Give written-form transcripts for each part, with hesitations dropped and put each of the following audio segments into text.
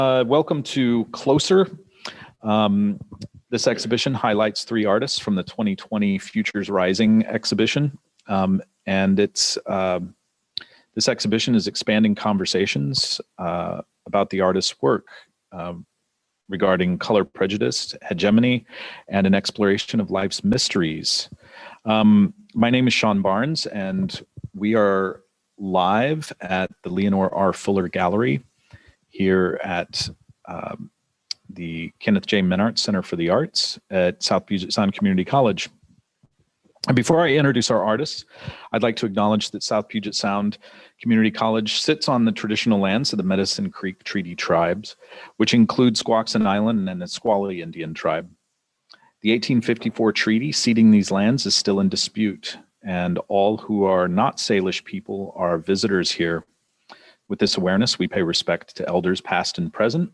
Welcome to Closer. This exhibition highlights 3 artists from the 2020 Futures Rising exhibition. This exhibition is expanding conversations about the artist's work regarding color prejudice, hegemony, and an exploration of life's mysteries. My name is Sean Barnes, and we are live at the Leonor R. Fuller Gallery here at the Kenneth J. Menard Center for the Arts at South Puget Sound Community College. And before I introduce our artists, I'd like to acknowledge that South Puget Sound Community College sits on the traditional lands of the Medicine Creek Treaty Tribes, which include Squaxin Island and the Nisqually Indian Tribe. The 1854 treaty ceding these lands is still in dispute, and all who are not Salish people are visitors here. With this awareness, we pay respect to elders past and present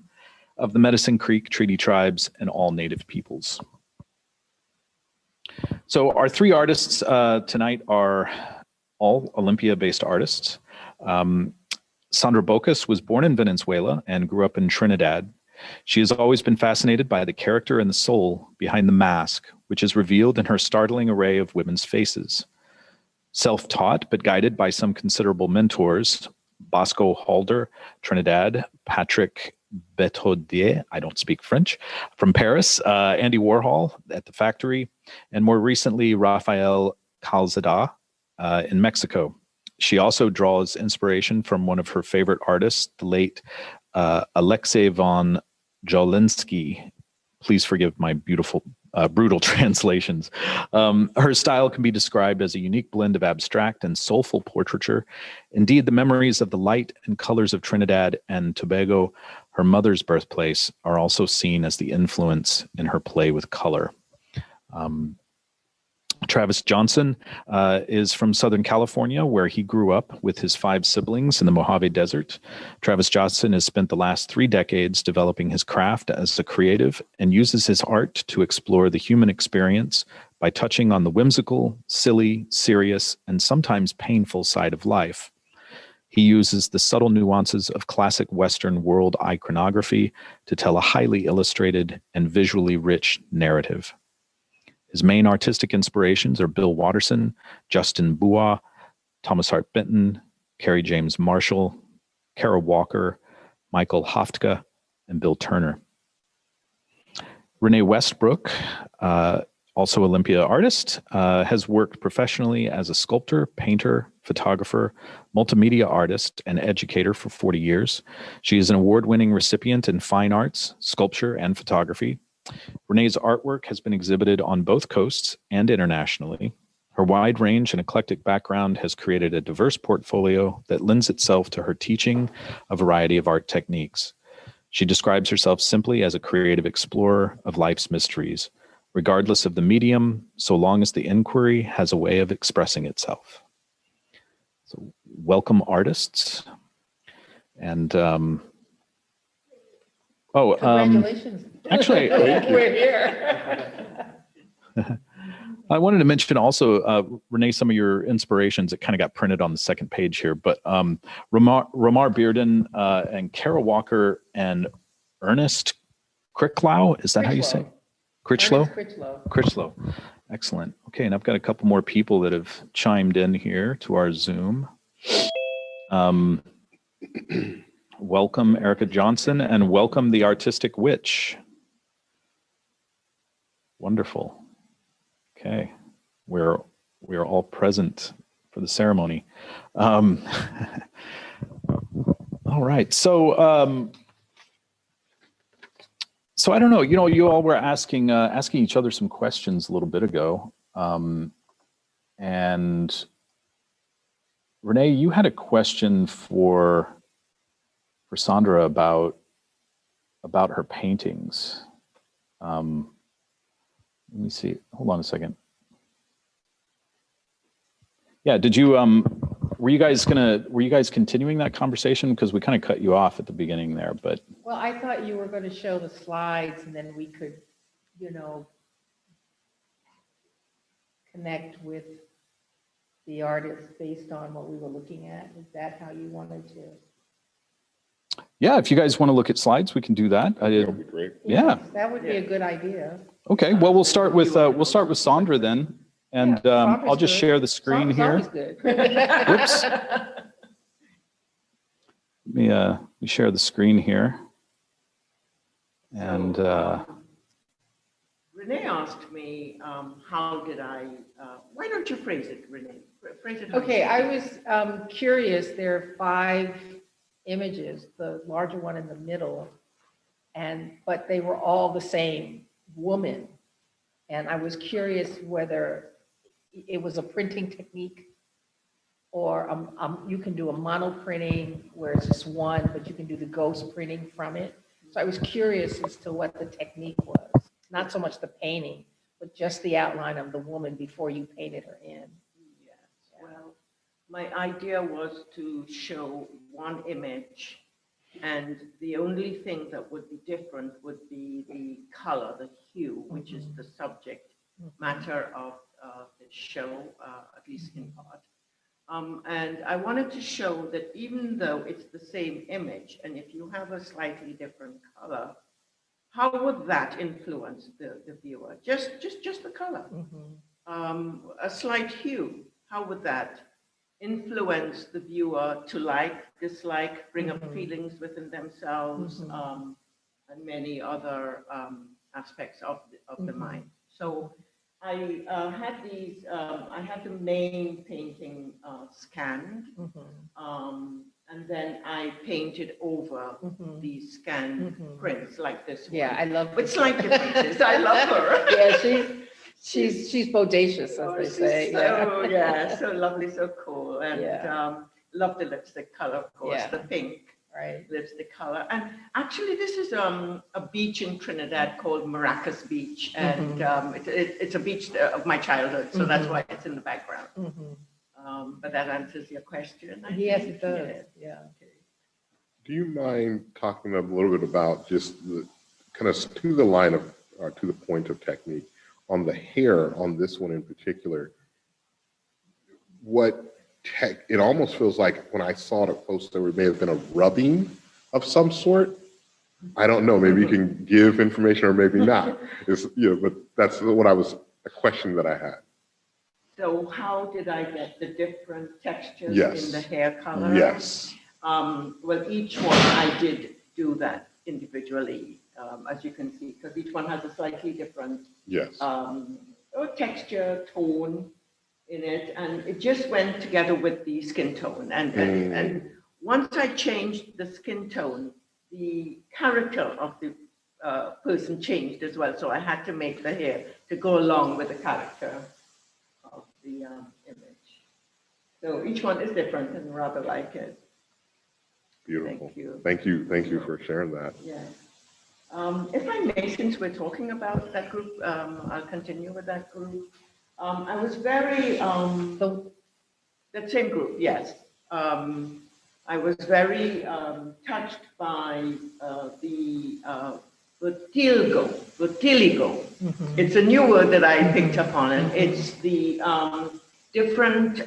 of the Medicine Creek Treaty Tribes and all Native peoples. So our 3 artists tonight are all Olympia-based artists. Sandra Bocas was born in Venezuela and grew up in Trinidad. She has always been fascinated by the character and the soul behind the mask, which is revealed in her startling array of women's faces. Self-taught, but guided by some considerable mentors, Bosco Halder, Trinidad, Patrick Betaudier, I don't speak French, from Paris, Andy Warhol at the Factory, and more recently, Rafael Calzada in Mexico. She also draws inspiration from one of her favorite artists, the late Alexei von Jawlensky. Please forgive my brutal translations. Her style can be described as a unique blend of abstract and soulful portraiture. Indeed, the memories of the light and colors of Trinidad and Tobago, her mother's birthplace, are also seen as the influence in her play with color. Travis Johnson is from Southern California, where he grew up with his 5 siblings in the Mojave Desert. Travis Johnson has spent the last 3 decades developing his craft as a creative and uses his art to explore the human experience by touching on the whimsical, silly, serious, and sometimes painful side of life. He uses the subtle nuances of classic Western world iconography to tell a highly illustrated and visually rich narrative. His main artistic inspirations are Bill Watterson, Justin Bua, Thomas Hart Benton, Kerry James Marshall, Kara Walker, Michael Hoftka, and Bill Turner. Rene Westbrook, also Olympia artist, has worked professionally as a sculptor, painter, photographer, multimedia artist, and educator for 40 years. She is an award-winning recipient in fine arts, sculpture, and photography. Renee's artwork has been exhibited on both coasts and internationally. Her wide range and eclectic background has created a diverse portfolio that lends itself to her teaching a variety of art techniques. She describes herself simply as a creative explorer of life's mysteries, regardless of the medium, so long as the inquiry has a way of expressing itself. So, welcome, artists. And congratulations. Actually, we're here. I wanted to mention also, Rene, some of your inspirations that kind of got printed on the second page here, but Ramar Bearden and Kara Walker and Ernest Critchlow, is that how you say it? Critchlow? Critchlow. Excellent. Okay, and I've got a couple more people that have chimed in here to our Zoom. Welcome, Erica Johnson, and welcome the Artistic Witch. Wonderful. Okay, we are all present for the ceremony. All right, so I don't know. You all were asking each other some questions a little bit ago, and Rene, you had a question for Sandra about her paintings. Let me see. Hold on a second. Yeah, did you were you guys continuing that conversation, because we kind of cut you off at the beginning there, but Well, I thought you were going to show the slides and then we could, connect with the artist based on what we were looking at. Is that how you wanted to? Yeah, if you guys want to look at slides, we can do that. That would be great. Yeah. That would be a good idea. Okay. Well, we'll start with Sandra then, and Yeah, I'll Sandra's just good. share the screen Sandra's here. always good. Whoops. Let me share the screen here. And Rene asked me, how did why don't you phrase it, Rene? Phrase it. how Okay, you I think. was curious. There are 5 images, the larger one in the middle, but they were all the same woman. And I was curious whether it was a printing technique or you can do a mono printing where it's just one, but you can do the ghost printing from it. So I was curious as to what the technique was. Not so much the painting, but just the outline of the woman before you painted her in. Yes, well, my idea was to show one image, and the only thing that would be different would be the color, the hue, which is the subject matter of the show, at least in part. And I wanted to show that even though it's the same image, and if you have a slightly different color, how would that influence the viewer? Just the color. A slight hue, how would that influence the viewer to like, dislike, bring up feelings within themselves, and many other aspects of the mind. So I had these, I had the main painting scanned, and then I painted over these scanned prints like this one. Yeah, I love With slight differences. I love her. Yeah, she's bodacious, as they say. So, yeah, so lovely, so cool. And Yeah. love the lipstick color, of course, Yeah. the pink Right. lipstick color. And actually, this is a beach in Trinidad called Maracas Beach. And it's a beach of my childhood, so that's why it's in the background. But that answers your question. I Yes, think. it does. Yeah. Do you mind talking a little bit about just the kind of to the line of, to the point of technique on the hair on this one in particular? It almost feels like when I saw it up close, there may have been a rubbing of some sort. I don't know, maybe you can give information or maybe not. But that's a question that I had. So how did I get the different textures Yes. in the hair color? Yes. Well, each one I did do that individually, as you can see, because each one has a slightly different Yes. texture, tone in it, and it just went together with the skin tone. And once I changed the skin tone, the character of the person changed as well. So I had to make the hair to go along with the character of the image. So each one is different and rather like it. Beautiful. Thank you. Thank you for sharing that. Yes. If I may, since we're talking about that group, I'll continue with that group. I was very, that same group, yes. I was very touched by the vertigo. It's a new word that I picked up on, and it's the different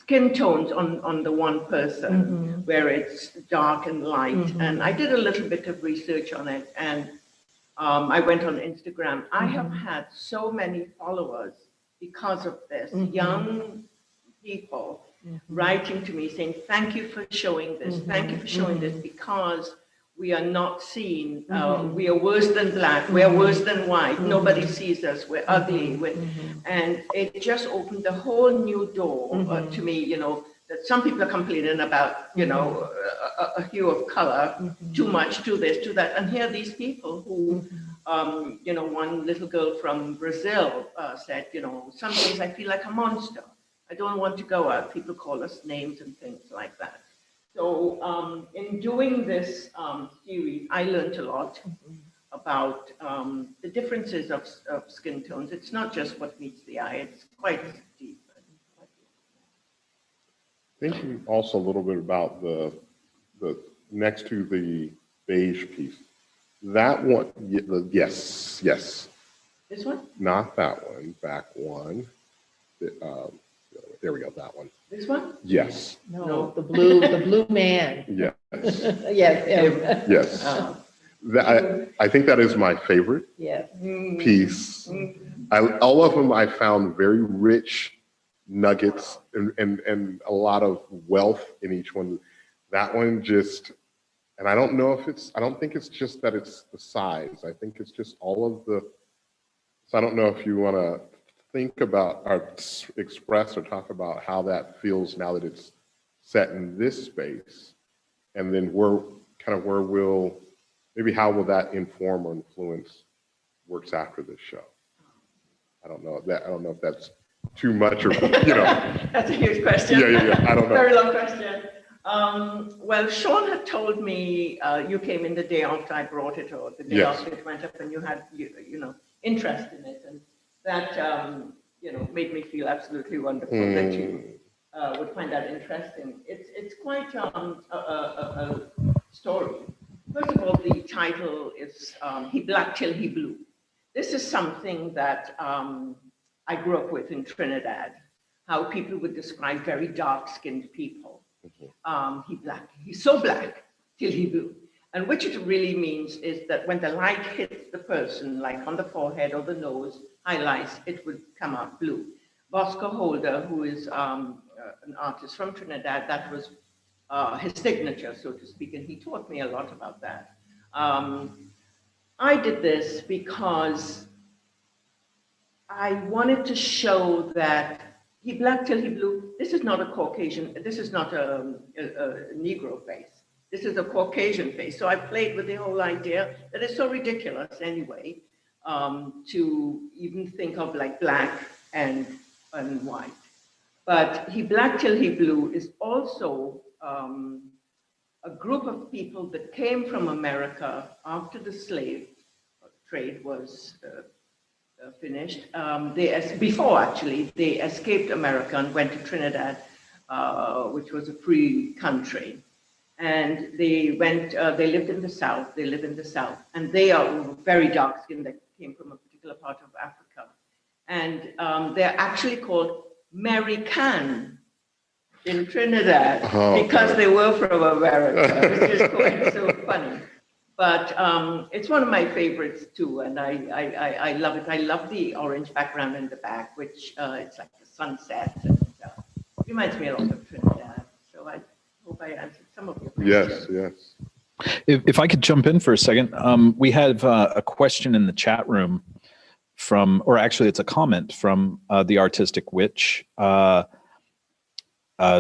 skin tones on the one person, where it's dark and light. And I did a little bit of research on it, and I went on Instagram. I have had so many followers because of this, young people writing to me saying, thank you for showing this, thank you for showing this, because we are not seen, we are worse than black, we are worse than white, nobody sees us, we're ugly. And it just opened a whole new door to me, that some people are complaining about, a hue of color, too much, too this, too that. And here are these people who, one little girl from Brazil said, some days I feel like a monster. I don't want to go out. People call us names and things like that. So in doing this series, I learned a lot about the differences of skin tones. It's not just what meets the eye, it's quite deep. Thinking also a little bit about the next to the beige piece. That one, yes. This one? Not that one, back one. There we go, that one. This one? Yes, No, the blue man. yes, Yes, him. yes. Oh. I think that is my favorite Yes. piece. All of them I found very rich nuggets and a lot of wealth in each one. That one just, and I don't know if it's, I don't think it's just that it's the size. I think it's just all of the, so I don't know if you want to think about or express or talk about how that feels now that it's set in this space, and then where will, maybe how will that inform or influence works after this show? I don't know if that's too much or, you know. That's a huge question. Yeah. I don't know. Very long question. Well, Sean had told me you came in the day after I brought it, or the day Yes. after it went up, and you had you know, interest in it, and that you know, made me feel absolutely wonderful that you would find that interesting. It's quite a story. First of all, the title is He Black Till He Blue. This is something that I grew up with in Trinidad, how people would describe very dark-skinned people. He's so black till he blue. And which it really means is that when the light hits the person, like on the forehead or the nose, highlights, it would come out blue. Bosco Holder, who is an artist from Trinidad, that was his signature, so to speak, and he taught me a lot about that. I did this because I wanted to show that he black till he blue. This is not a Caucasian, this is not a Negro face. This is a Caucasian face. So I played with the whole idea that it's so ridiculous anyway, to even think of like black and white. But he black till he blue is also a group of people that came from America after the slave trade was finished. Before actually, they escaped America and went to Trinidad, which was a free country. And they went, they lived in the South, and they are very dark skinned, that came from a particular part of Africa. And they're actually called American in Trinidad because they were from America, which is quite so funny. But it's one of my favorites too, and I love it. I love the orange background in the back, which it's like the sunset, and reminds me a lot of Trinidad. So I hope I answered some of your questions. Yes. If I could jump in for a second, we have a question in the chat room from, or actually it's a comment from the Artistic Witch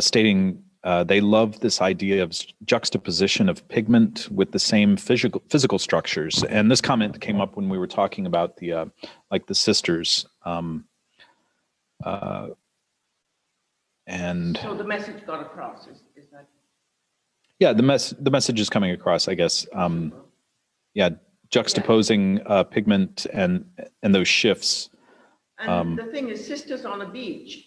stating they love this idea of juxtaposition of pigment with the same physical structures. And this comment came up when we were talking about the like the sisters. And so the message got across, is that? Yeah, the message is coming across, I guess. Yeah, juxtaposing pigment and those shifts. And the thing is, sisters on a beach,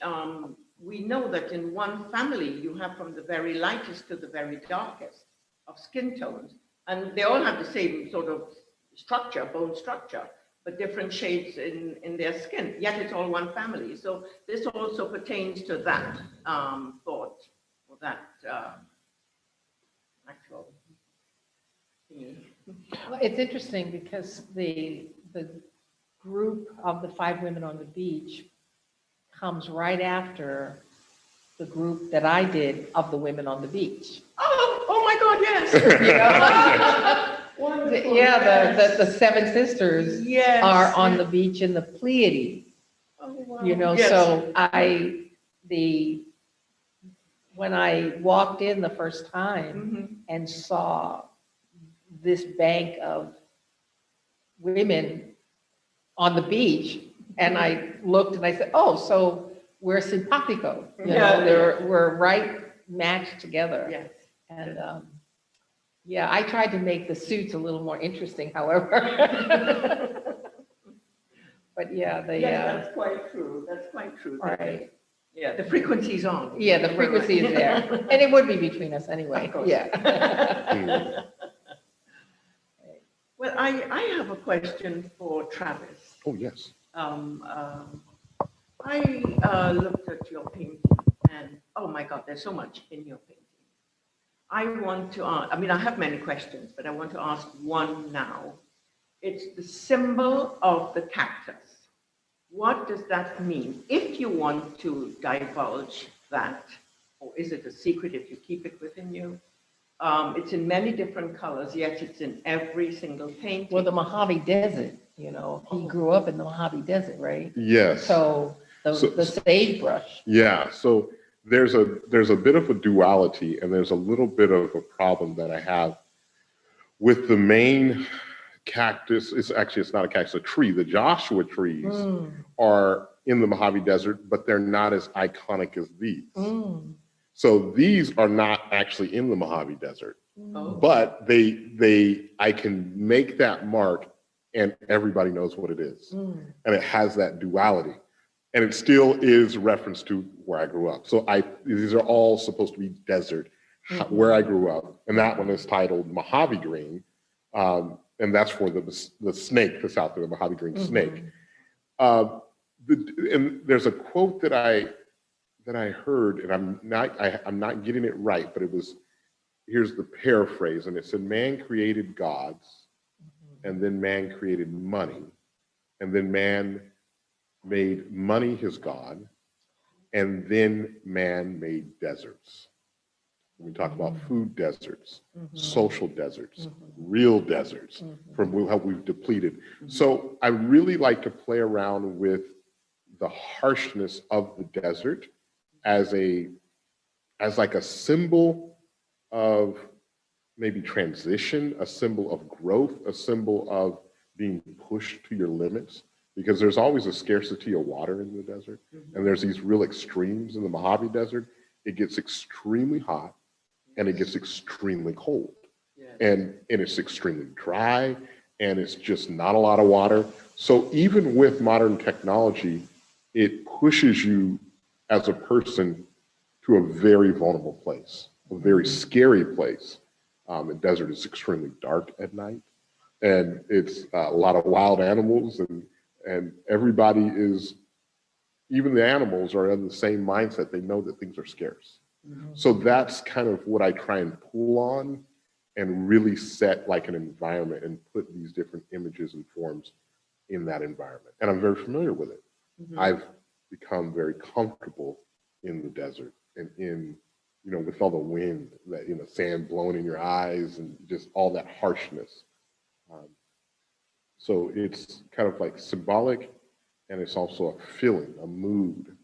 we know that in one family, you have from the very lightest to the very darkest of skin tones, and they all have the same sort of structure, bone structure, but different shades in their skin, yet it's all one family. So this also pertains to that thought, or that actual thingy. Well, it's interesting because the group of the 5 women on the beach comes right after the group that I did of the women on the beach. Oh my God, yes. Wonderful. Yeah, the 7 sisters Yes. are on the beach in the Pleiades. Oh, wow. You know, Yes. so when I walked in the first time and saw this bank of women on the beach, and I looked and I said, oh, so we're simpatico. You know, we're right matched together. Yes. And yeah, I tried to make the suits a little more interesting, however. But yeah, Yes, that's quite true. That's quite true. right. Yeah, the frequency's on. Yeah, the frequency is there. And it would be between us anyway. Of course. Yeah. Well, I have a question for Travis. Oh, yes. I looked at your painting and, oh my God, there's so much in your painting. I want to ask, I mean, I have many questions, but I want to ask one now. It's the symbol of the cactus. What does that mean? If you want to divulge that, or is it a secret if you keep it within you? It's in many different colors, yet it's in every single painting. Well, the Mojave Desert, you know, he grew up in the Mojave Desert, right? Yes. So the sagebrush. Yeah, so there's a bit of a duality, and there's a little bit of a problem that I have with the main cactus. It's not a cactus, a tree. The Joshua trees are in the Mojave Desert, but they're not as iconic as these. So these are not actually in the Mojave Desert, but I can make that mark and everybody knows what it is. And it has that duality. And it still is reference to where I grew up. So these are all supposed to be desert, where I grew up. And that one is titled Mojave Green. And that's for the snake that's out there, the Mojave Green snake. And there's a quote that I heard, and I'm not getting it right, but here's the paraphrase, and it said, man created gods, and then man created money, and then man made money his god, and then man made deserts. We talk about food deserts, social deserts, real deserts, from how we've depleted. So I really like to play around with the harshness of the desert as like a symbol of maybe transition, a symbol of growth, a symbol of being pushed to your limits, because there's always a scarcity of water in the desert. And there's these real extremes in the Mojave Desert. It gets extremely hot and it gets extremely cold. And it's extremely dry, and it's just not a lot of water. So even with modern technology, it pushes you as a person to a very vulnerable place, a very scary place. The desert is extremely dark at night, and it's a lot of wild animals, and everybody is, even the animals are in the same mindset. They know that things are scarce. So that's kind of what I try and pull on and really set like an environment and put these different images and forms in that environment. And I'm very familiar with it. I've become very comfortable in the desert and in, with all the wind, that, sand blowing in your eyes and just all that harshness. So it's kind of like symbolic, and it's also a feeling, a mood.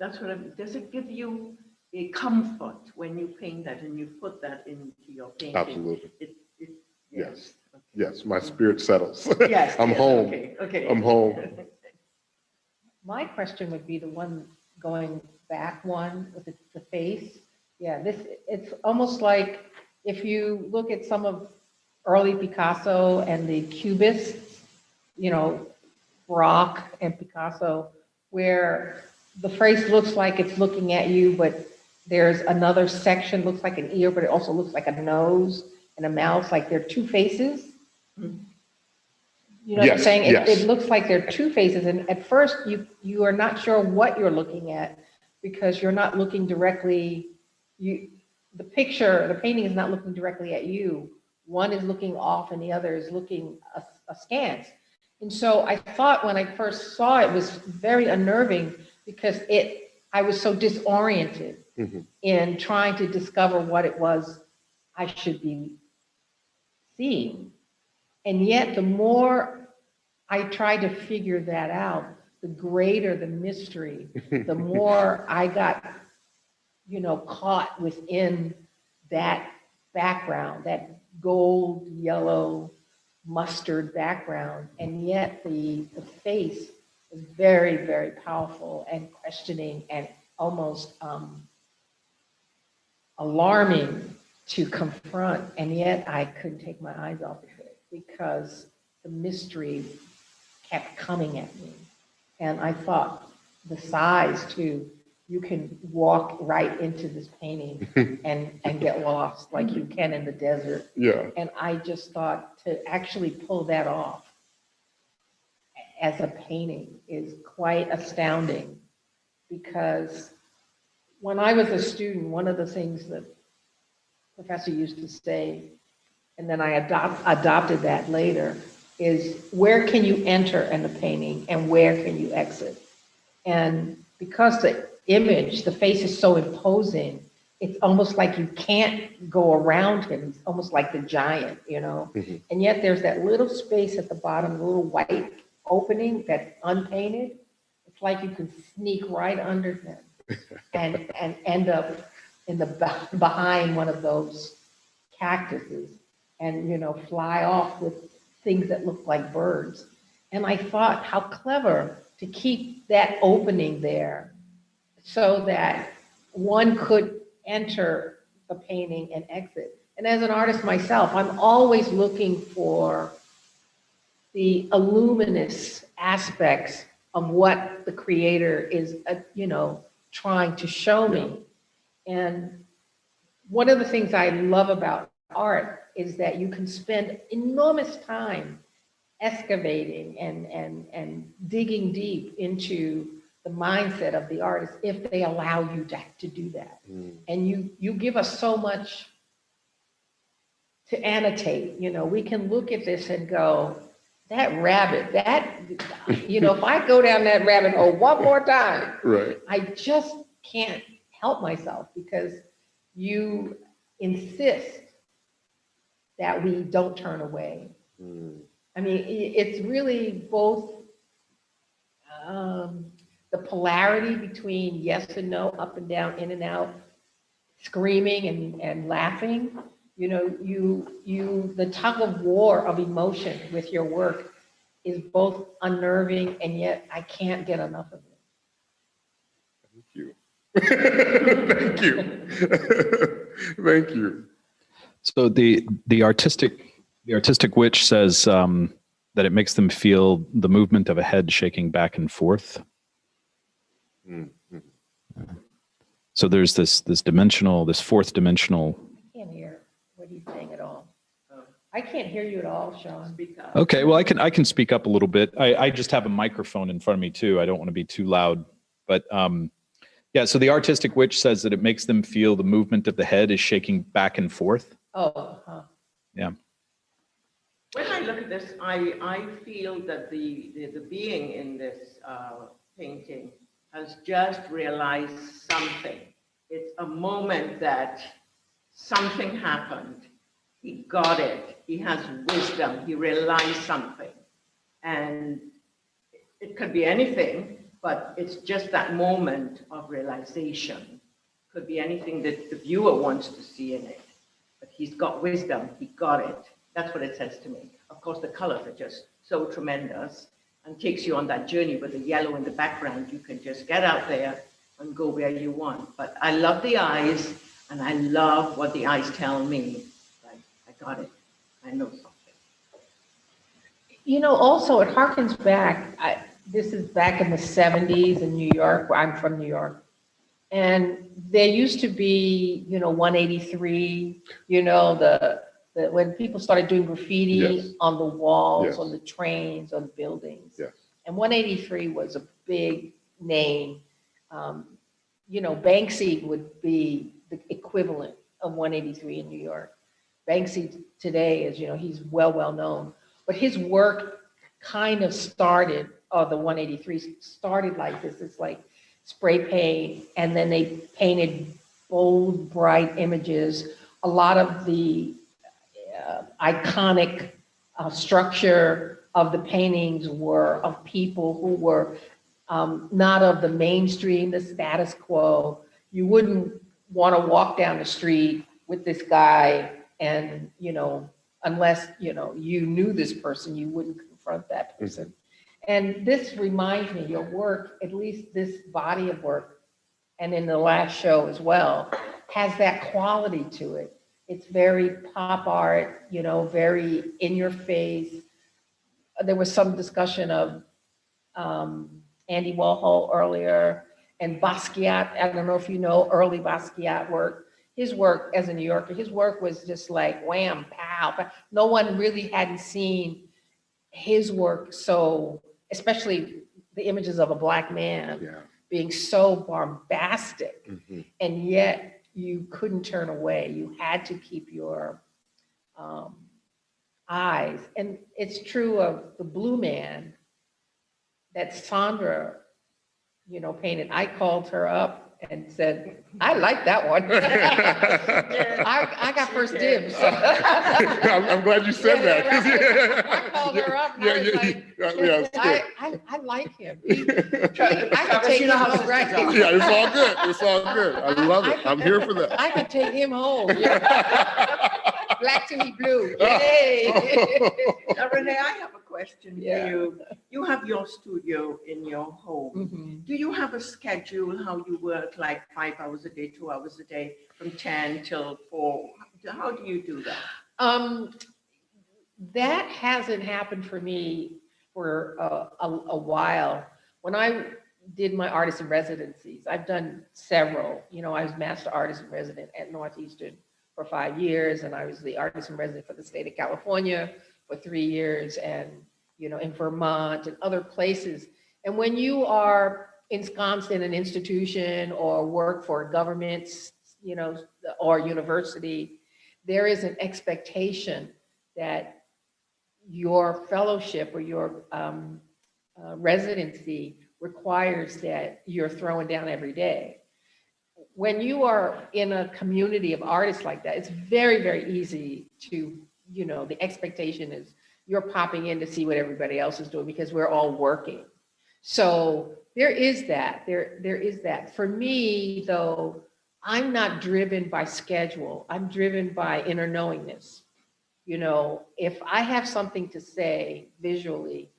That's does it give you a comfort when you paint that and you put that into your painting? Absolutely. Yes. Okay. Yes, my spirit settles. Yes. I'm home. Okay. I'm home. My question would be the one going back one with the face. Yeah, it's almost like if you look at some of early Picasso and the Cubists, Rock and Picasso, where the face looks like it's looking at you, but there's another section, looks like an ear, but it also looks like a nose and a mouth, like they're two faces. You know what I'm saying? It looks like they're two faces, and at first you are not sure what you're looking at, because you're not looking directly, the painting is not looking directly at you. One is looking off and the other is looking askance. And so I thought when I first saw it was very unnerving, because I was so disoriented in trying to discover what it was I should be seeing. And yet the more I tried to figure that out, the greater the mystery, the more I got, caught within that background, that gold, yellow, mustard background. And yet the face is very, very powerful and questioning and almost alarming to confront. And yet I couldn't take my eyes off of it, because the mystery kept coming at me. And I thought the size too, you can walk right into this painting and get lost like you can in the desert. Yeah. And I just thought to actually pull that off as a painting is quite astounding. because when I was a student, one of the things that professor used to say, and then I adopted that later, is where can you enter in the painting and where can you exit? And because the image, the face is so imposing, it's almost like you can't go around him. He's almost like the giant, you know? Mhm. And yet there's that little space at the bottom, the little white opening that's unpainted. It's like you can sneak right under him and end up in the behind one of those cactuses and, you know, fly off with things that look like birds. And I thought, how clever to keep that opening there so that one could enter the painting and exit. And as an artist myself, I'm always looking for the illuminous aspects of what the creator is, you know, trying to show me. And one of the things I love about art is that you can spend enormous time excavating and digging deep into the mindset of the artist if they allow you to do that. And you give us so much to annotate. You know, we can look at this and go, that rabbit, that, you know, if I go down that rabbit hole one more time, Right. I just can't help myself because you insist that we don't turn away. I mean, it's really both the polarity between yes and no, up and down, in and out, screaming and laughing. You know, the tug of war of emotion with your work is both unnerving and yet I can't get enough of it. Thank you. Thank you. Thank you. So the artistic witch says that it makes them feel the movement of a head shaking back and forth. Mm-hmm. So there's this fourth dimensional. I can't hear what he's saying at all. I can't hear you at all, Sean. Okay, well I can speak up a little bit. I just have a microphone in front of me too. I don't want to be too loud, but yeah. So the artistic witch says that it makes them feel the movement of the head is shaking back and forth. Oh, huh. Yeah. When I look at this, I feel that the being in this painting has just realized something. It's a moment that something happened. He got it. He has wisdom. He realized something. And it could be anything, but it's just that moment of realization. Could be anything that the viewer wants to see in it. But he's got wisdom. He got it. That's what it says to me. Of course, the colors are just so tremendous and takes you on that journey with the yellow in the background. You can just get out there and go where you want. But I love the eyes, and I love what the eyes tell me. Like, I got it. I know something. You know, also it harkens back. This is back in the 70s in New York, where I'm from New York. And there used to be, you know, 183, you know, when people started doing graffiti Yes. on the walls, Yes. on the trains, on buildings. Yes. And 183 was a big name. You know, Banksy would be the equivalent of 183 in New York. Banksy today is, you know, he's well known, but his work kind of started, the 183 started like this. It's like spray paint, and then they painted bold, bright images. A lot of the iconic structure of the paintings were of people who were not of the mainstream, the status quo. You wouldn't want to walk down the street with this guy and, you know, unless, you know, you knew this person, you wouldn't confront that person. And this reminds me, your work, at least this body of work, and in the last show as well, has that quality to it. It's very pop art, you know, very in your face. There was some discussion of Andy Warhol earlier and Basquiat. I don't know if you know early Basquiat work. His work as a New Yorker, his work was just like wham, pow, pow. No one really hadn't seen his work so, especially the images of a Black man, Yeah. being so bombastic, Mhm. and yet you couldn't turn away. You had to keep your eyes. And it's true of the Blue Man that Sandra, painted. I called her up and said, I like that one. I got first dibs. I'm glad you said that. 'cause I called her up and I was like, it's good. I like him. Try to I could take you him know how home, sisters right? are. Yeah, it's all good. It's all good. I love it. I'm here for that. I could take him home. Black to me blue. Yay. Now, Rene, I have a question Yeah. for you. You have your studio in your home. Mhm. Do you have a schedule how you work, like 5 hours a day, 2 hours a day, from 10 till 4? How do you do that? That hasn't happened for me for a while. When I did my artist in residencies, I've done several. I was master artist in resident at Northeastern for 5 years, and I was the artist in resident for the state of California for 3 years, and in Vermont and other places. And when you are ensconced in an institution or work for governments, or university, there is an expectation that your fellowship or your residency requires that you're throwing down every day. When you are in a community of artists like that, it's very, very easy to, the expectation is you're popping in to see what everybody else is doing because we're all working. So there is that. There is that. For me, though, I'm not driven by schedule. I'm driven by inner knowingness. If I have something to say visually,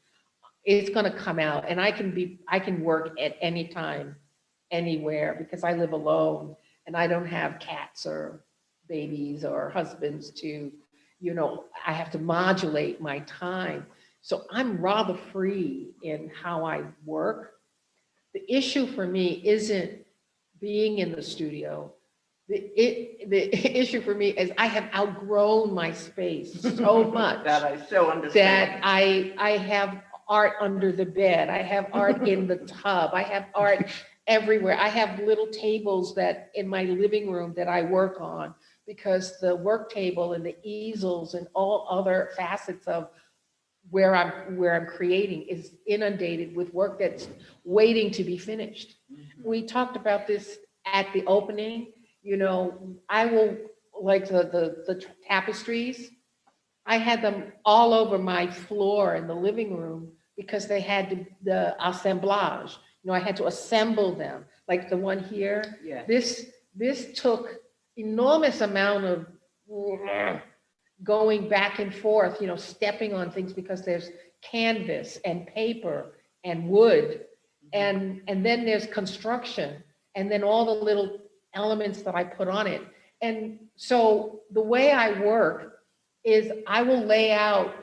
it's going to come out, and I can work at any time, anywhere, because I live alone and I don't have cats or babies or husbands to, I have to modulate my time. So I'm rather free in how I work. The issue for me isn't being in the studio. The issue for me is I have outgrown my space so much That I so understand. that I have art under the bed. I have art in the tub. I have art everywhere. I have little tables that in my living room that I work on, because the work table and the easels and all other facets of where I'm creating is inundated with work that's waiting to be finished. We talked about this at the opening. I will, like the tapestries, I had them all over my floor in the living room because they had the assemblage. I had to assemble them, like the one here. Yeah. This took enormous amount of going back and forth, stepping on things, because there's canvas and paper and wood, and then there's construction, and then all the little elements that I put on it. And so the way I work is I will lay out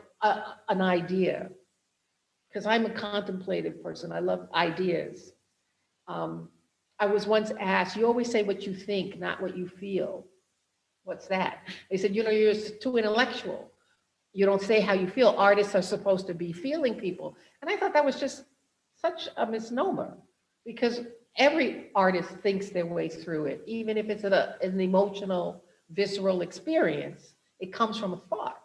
an idea, because I'm a contemplative person. I love ideas. I was once asked, you always say what you think, not what you feel. What's that? They said, you're too intellectual. You don't say how you feel. Artists are supposed to be feeling people. And I thought that was just such a misnomer, because every artist thinks their way through it, even if it's an emotional, visceral experience. It comes from a thought,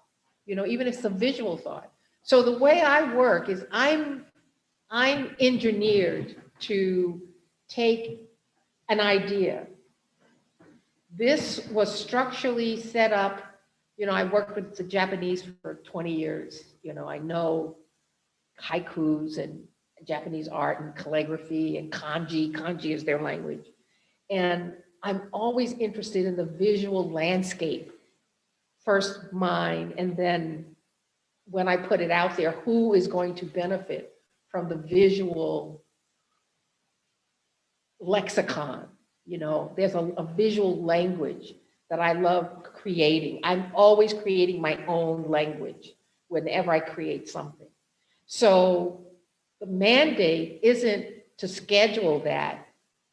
even if it's a visual thought. So the way I work is I'm engineered to take an idea. This was structurally set up. I worked with the Japanese for 20 years. I know haikus and Japanese art and calligraphy and kanji. Kanji is their language. And I'm always interested in the visual landscape. First mine, and then when I put it out there, who is going to benefit from the visual lexicon? There's a visual language that I love creating. I'm always creating my own language whenever I create something. So the mandate isn't to schedule that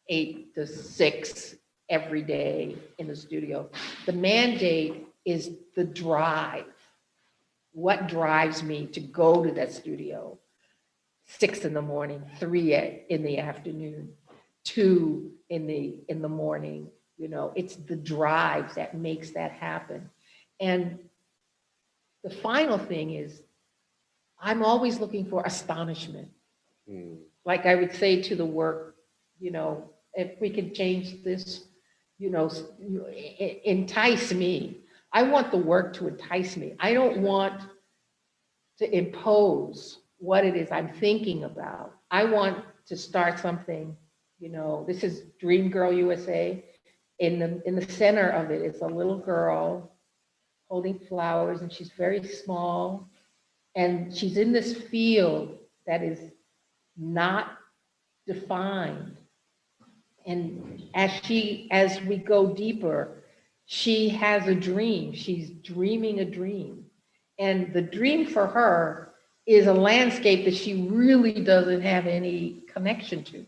8 to 6 every day in the studio. The mandate is the drive. What drives me to go to that studio 6 in the morning, 3 in the afternoon? 2 in the morning. You know, it's the drive that makes that happen. And the final thing is, I'm always looking for astonishment. Like I would say to the work, you know, if we could change this, you know, entice me. I want the work to entice me. I don't want to impose what it is I'm thinking about. I want to start something, you know, this is Dream Girl USA. In the center of it is a little girl holding flowers, and she's very small, and she's in this field that is not defined. And as we go deeper, she has a dream. She's dreaming a dream. And the dream for her is a landscape that she really doesn't have any connection to.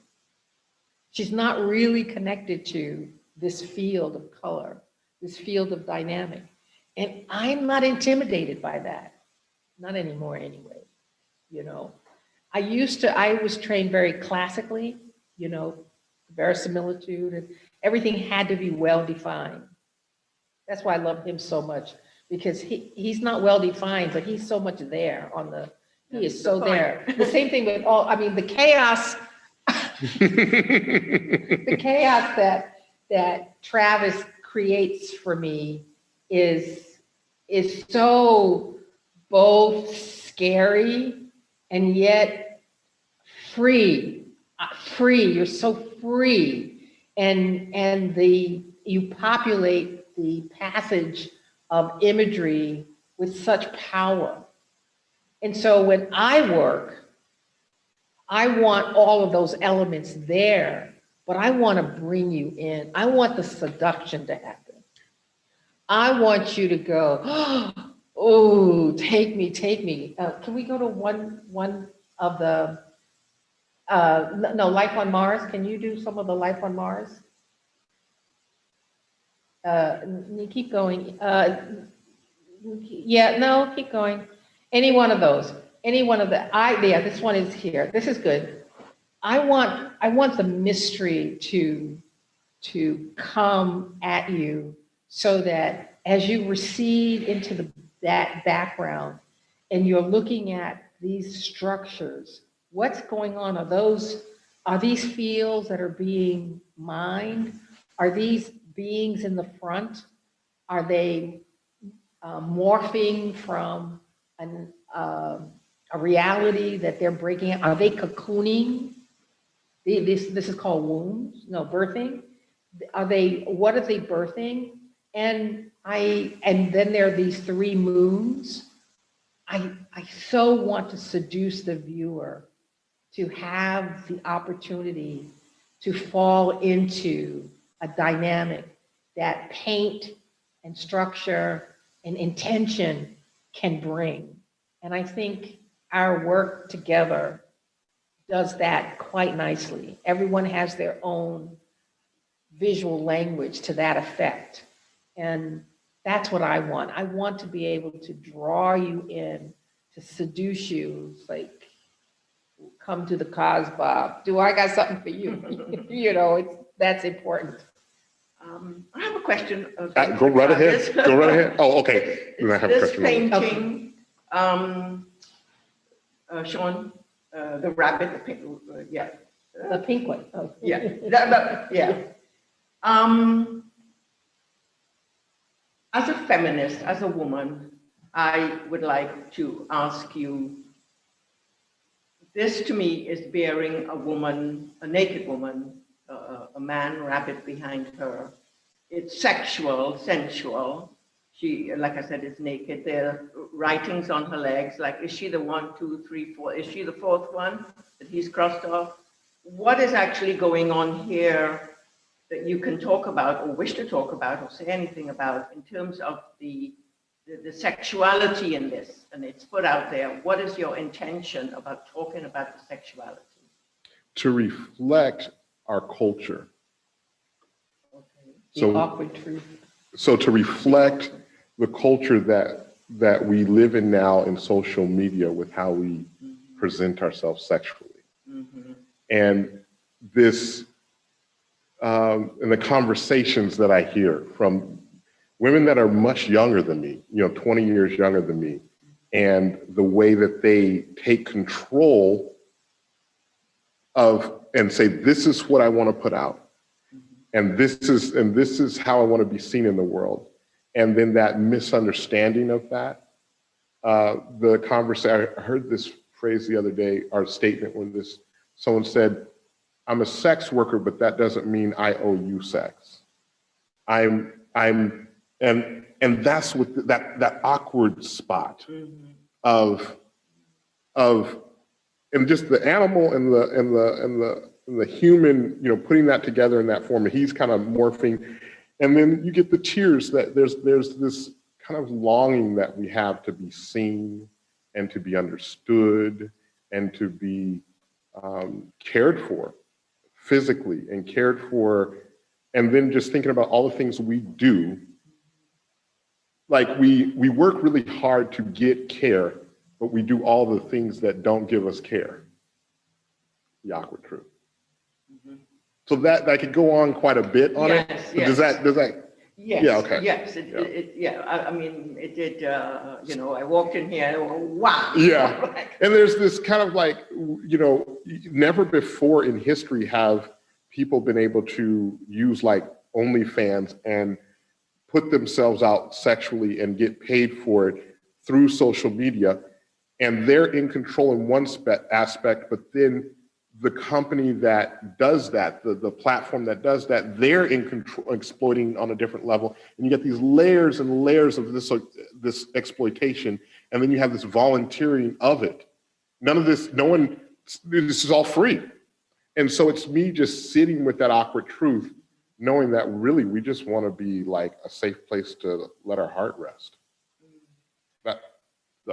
She's not really connected to this field of color, this field of dynamic. And I'm not intimidated by that. Not anymore anyway, you know. I was trained very classically, you know, verisimilitude, and everything had to be well-defined. That's why I love him so much, because he's not well-defined, but he's so much there he is so there. The same thing with the chaos, the chaos that Travis creates for me is so both scary and yet free. You're so free, and you populate the passage of imagery with such power. And so when I work, I want all of those elements there, but I want to bring you in. I want the seduction to happen. I want you to go, oh, take me. Can we go to one of the, Life on Mars? Can you do some of the Life on Mars? Keep going. Keep going. Any one of those. Any one of this one is here. This is good. I want the mystery to come at you, so that as you recede into that background and you're looking at these structures, what's going on? Are these fields that are being mined? Are these beings in the front? Are they morphing from a reality that they're breaking out? Are they cocooning? This is called wombs, birthing. What are they birthing? And then there are these 3 moons. I so want to seduce the viewer to have the opportunity to fall into a dynamic that paint and structure and intention can bring. And I think our work together does that quite nicely. Everyone has their own visual language to that effect. And that's what I want. I want to be able to draw you in, to seduce you. It's like, come to the cause, Bob. Do I got something for you? You know, that's important. I have a question. Go right ahead. Go right ahead. Oh, okay. Then I have a question. This painting, Sean, the rabbit, the pink, The pink one. Oh. Yeah. As a feminist, as a woman, I would like to ask you, this to me is bearing a woman, a naked woman, a man rabbit behind her. It's sexual, sensual. She, like I said, is naked. There are writings on her legs, like, is she the 1, 2, 3, 4? Is she the 4th one that he's crossed off? What is actually going on here that you can talk about or wish to talk about or say anything about in terms of the sexuality in this? And it's put out there. What is your intention about talking about the sexuality? To reflect our culture. Okay. The awkward truth. So to reflect the culture that we live in now in social media with how we present ourselves sexually. And this and the conversations that I hear from women that are much younger than me, 20 years younger than me, and the way that they take control of and say, this is what I want to put out. And this is how I want to be seen in the world. And then that misunderstanding of that, the conversation, I heard this phrase the other day, our statement when someone said, I'm a sex worker, but that doesn't mean I owe you sex. And that's what that awkward spot of and just the animal and the human, putting that together in that form, and he's kind of morphing, and then you get the tears that there's this kind of longing that we have to be seen and to be understood and to be cared for physically and cared for, and then just thinking about all the things we do. Like we work really hard to get care, but we do all the things that don't give us care. The awkward truth. So that I could go on quite a bit on it. Yes. Does that? Yes. Yeah. Okay. Yes. I mean, it did. I walked in here. And, wow. Yeah. And there's this kind of like, never before in history have people been able to use like OnlyFans and put themselves out sexually and get paid for it through social media. And they're in control in one aspect, but then the company that does that, the platform that does that, they're in control, exploiting on a different level. And you get these layers and layers of this exploitation, and then you have this volunteering of it. This is all free. And so it's me just sitting with that awkward truth, knowing that really we just want to be like a safe place to let our heart rest.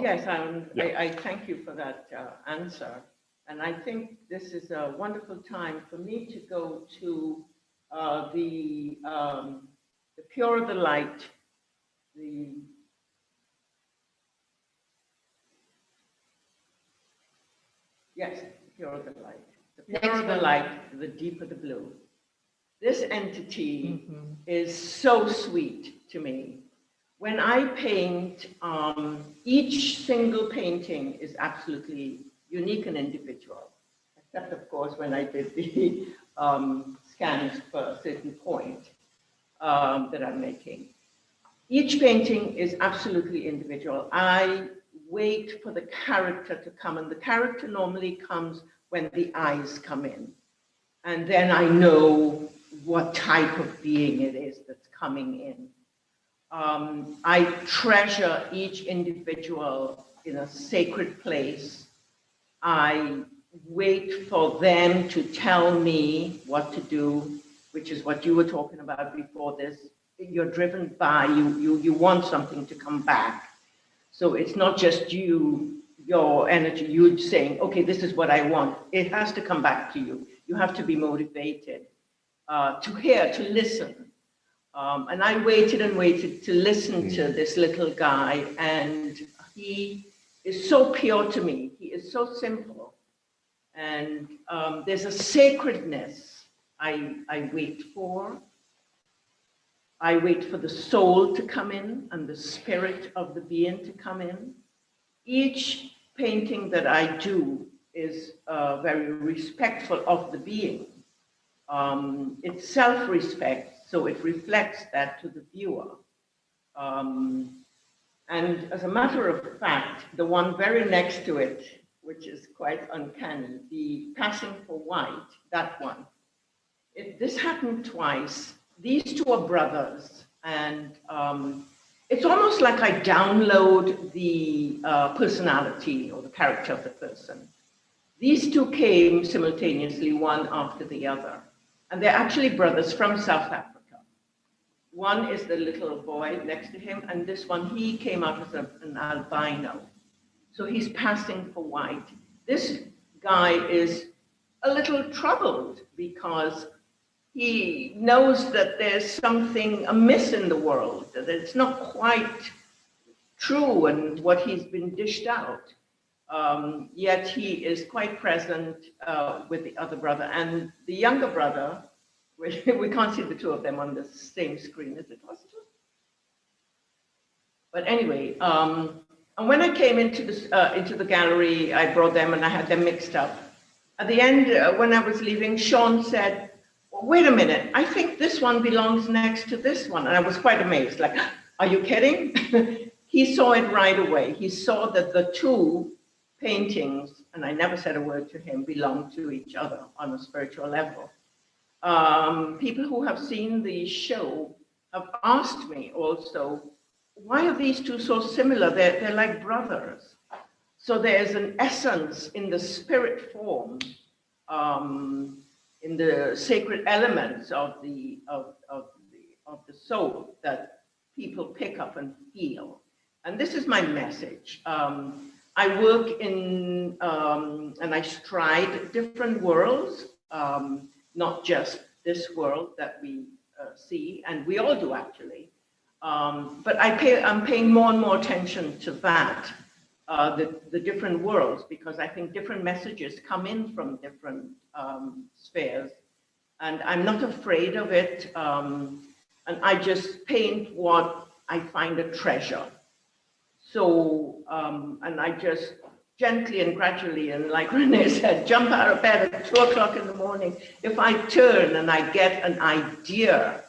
Yes, I thank you for that answer. And I think this is a wonderful time for me to go to the Pure the Light, the Pure the Light. The Pure the Light, the deeper the blue. This entity is so sweet to me. When I paint, each single painting is absolutely unique and individual, except of course when I did the scans for a certain point that I'm making. Each painting is absolutely individual. I wait for the character to come, and the character normally comes when the eyes come in. And then I know what type of being it is that's coming in. I treasure each individual in a sacred place. I wait for them to tell me what to do, which is what you were talking about before this. You're driven by, you want something to come back. So it's not just your energy, you saying, okay, this is what I want. It has to come back to you. You have to be motivated to hear, to listen. And I waited and waited to listen to this little guy, and he is so pure to me. He is so simple. And there's a sacredness I wait for. I wait for the soul to come in and the spirit of the being to come in. Each painting that I do is very respectful of the being. It's self-respect. So it reflects that to the viewer. And as a matter of fact, the one very next to it, which is quite uncanny, the Passing for White, that one. This happened twice. These two are brothers, and it's almost like I download the personality or the character of the person. These two came simultaneously, one after the other. And they're actually brothers from South Africa. One is the little boy next to him, and this one, he came out as an albino. So he's passing for white. This guy is a little troubled because he knows that there's something amiss in the world, that it's not quite true and what he's been dished out. Yet he is quite present with the other brother. And the younger brother, We can't see the two of them on the same screen, is it possible? But anyway, and when I came into the gallery, I brought them and I had them mixed up. At the end, when I was leaving, Sean said, well, wait a minute, I think this one belongs next to this one. And I was quite amazed, like, are you kidding? He saw it right away. He saw that the two paintings, and I never said a word to him, belong to each other on a spiritual level. People who have seen the show have asked me also, why are these two so similar? They're like brothers. So there's an essence in the spirit form, in the sacred elements of the soul that people pick up and feel. And this is my message. I work in, and I stride different worlds, not just this world that we see, and we all do actually. But I'm paying more and more attention to that, the different worlds, because I think different messages come in from different spheres, and I'm not afraid of it. And I just paint what I find a treasure. So, and I just gently and gradually, and like Rene said, jump out of bed at 2 o'clock in the morning. If I turn and I get an idea,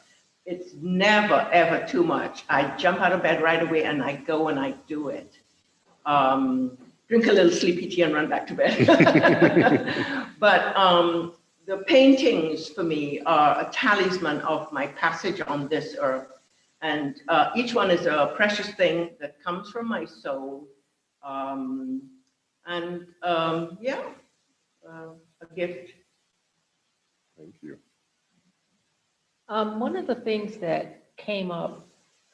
it's never, ever too much. I jump out of bed right away and I go and I do it. Drink a little sleepy tea and run back to bed. But the paintings for me are a talisman of my passage on this earth. And each one is a precious thing that comes from my soul. Yeah, a gift. Thank you. One of the things that came up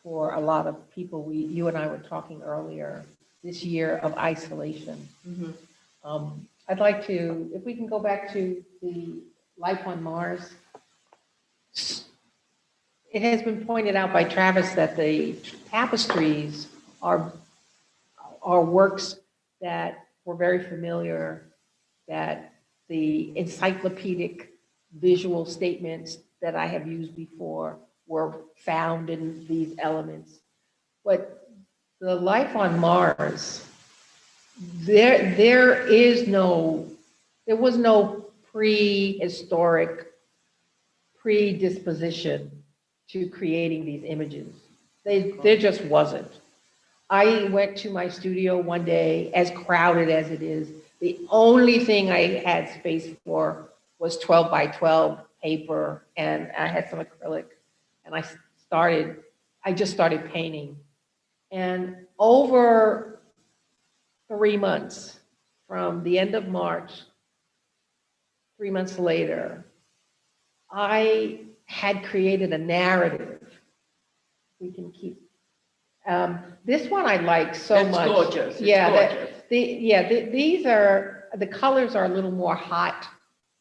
for a lot of people, you and I were talking earlier, this year of isolation. Mm-hmm. I'd like to, if we can go back to the life on Mars. It has been pointed out by Travis that the tapestries are works that were very familiar, that the encyclopedic visual statements that I have used before were found in these elements. But the life on Mars, there was no prehistoric predisposition to creating these images. There just wasn't. I went to my studio one day, as crowded as it is. The only thing I had space for was 12 by 12 paper, and I had some acrylic, and I just started painting. And over 3 months, from the end of March, 3 months later, I had created a narrative. We can keep, this one I like so much. It's gorgeous. Yeah, these are, the colors are a little more hot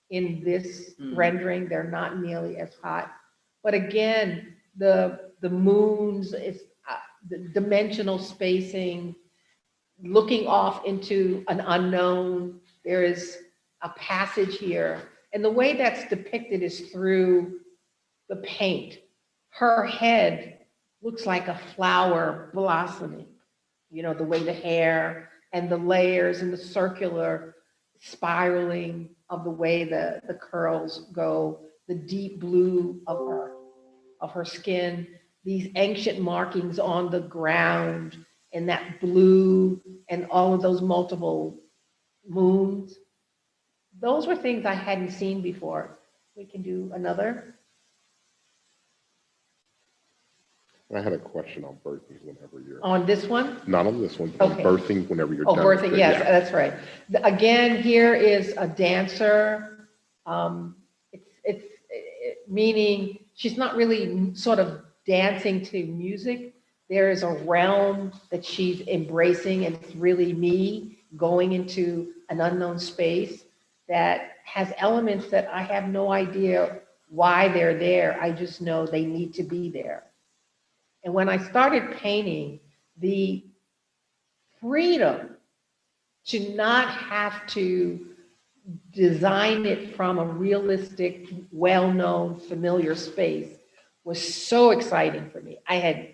in this rendering. They're not nearly as hot. But again, the moons, it's the dimensional spacing, looking off into an unknown. There is a passage here. And the way that's depicted is through the paint. Her head looks like a flower blossoming, you know, the way the hair and the layers and the circular spiraling of the way the curls go, the deep blue of her skin, these ancient markings on the ground, and that blue and all of those multiple moons. Those were things I hadn't seen before. We can do another. I had a question on birthing whenever you're. On this one? Not on this one, but Okay. on birthing whenever you're Oh, done. birthing, with it. yes, Yeah. that's right. Again, here is a dancer. Meaning she's not really sort of dancing to music. There is a realm that she's embracing, and it's really me going into an unknown space that has elements that I have no idea why they're there. I just know they need to be there. And when I started painting, the freedom to not have to design it from a realistic, well-known, familiar space was so exciting for me. I had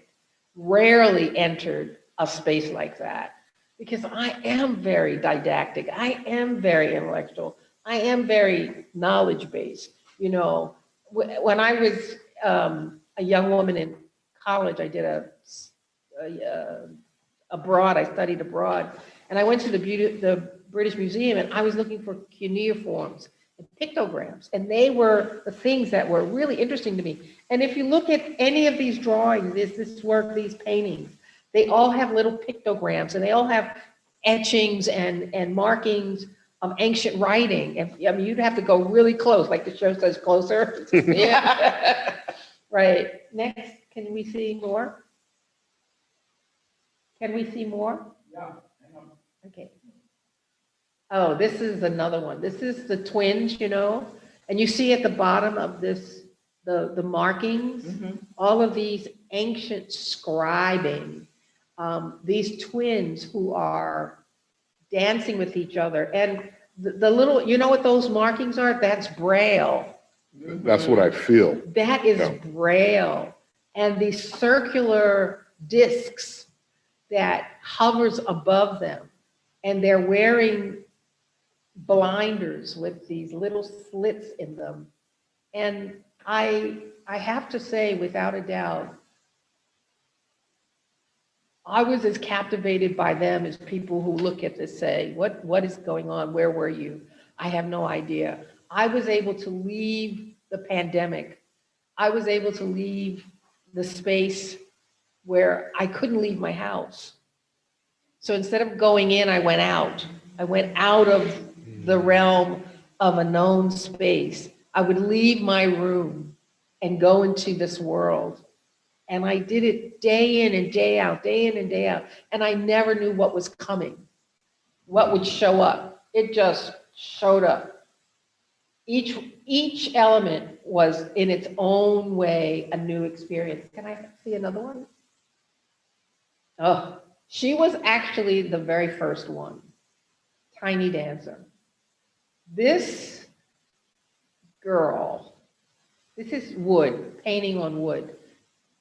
rarely entered a space like that because I am very didactic. I am very intellectual. I am very knowledge-based. You know, when I was a young woman in college, I did abroad. I studied abroad, and I went to the British Museum, and I was looking for cuneiforms and pictograms, and they were the things that were really interesting to me. And if you look at any of these drawings, this work, these paintings, they all have little pictograms, and they all have etchings and markings of ancient writing. And I mean, you'd have to go really close, like the show says, closer. Yeah. Right. Next, can we see more? Can we see more? Yeah, hang on. Okay. Oh, this is another one. This is the twins, you know, and you see at the bottom of this, the markings, all of these ancient scribing, these twins who are dancing with each other. And the little, you know what those markings are? That's Braille. That's what I feel. That is Yeah. Braille. And these circular discs that hovers above them, and they're wearing blinders with these little slits in them. And I have to say, without a doubt, I was as captivated by them as people who look at this say, what is going on? Where were you? I have no idea. I was able to leave the pandemic. I was able to leave the space where I couldn't leave my house. So instead of going in, I went out. I went out of the realm of a known space. I would leave my room and go into this world. And I did it day in and day out, day in and day out. And I never knew what was coming, what would show up. It just showed up. Each element was in its own way a new experience. Can I see another one? Oh, she was actually the very first one, Tiny Dancer. This girl, this is wood, painting on wood.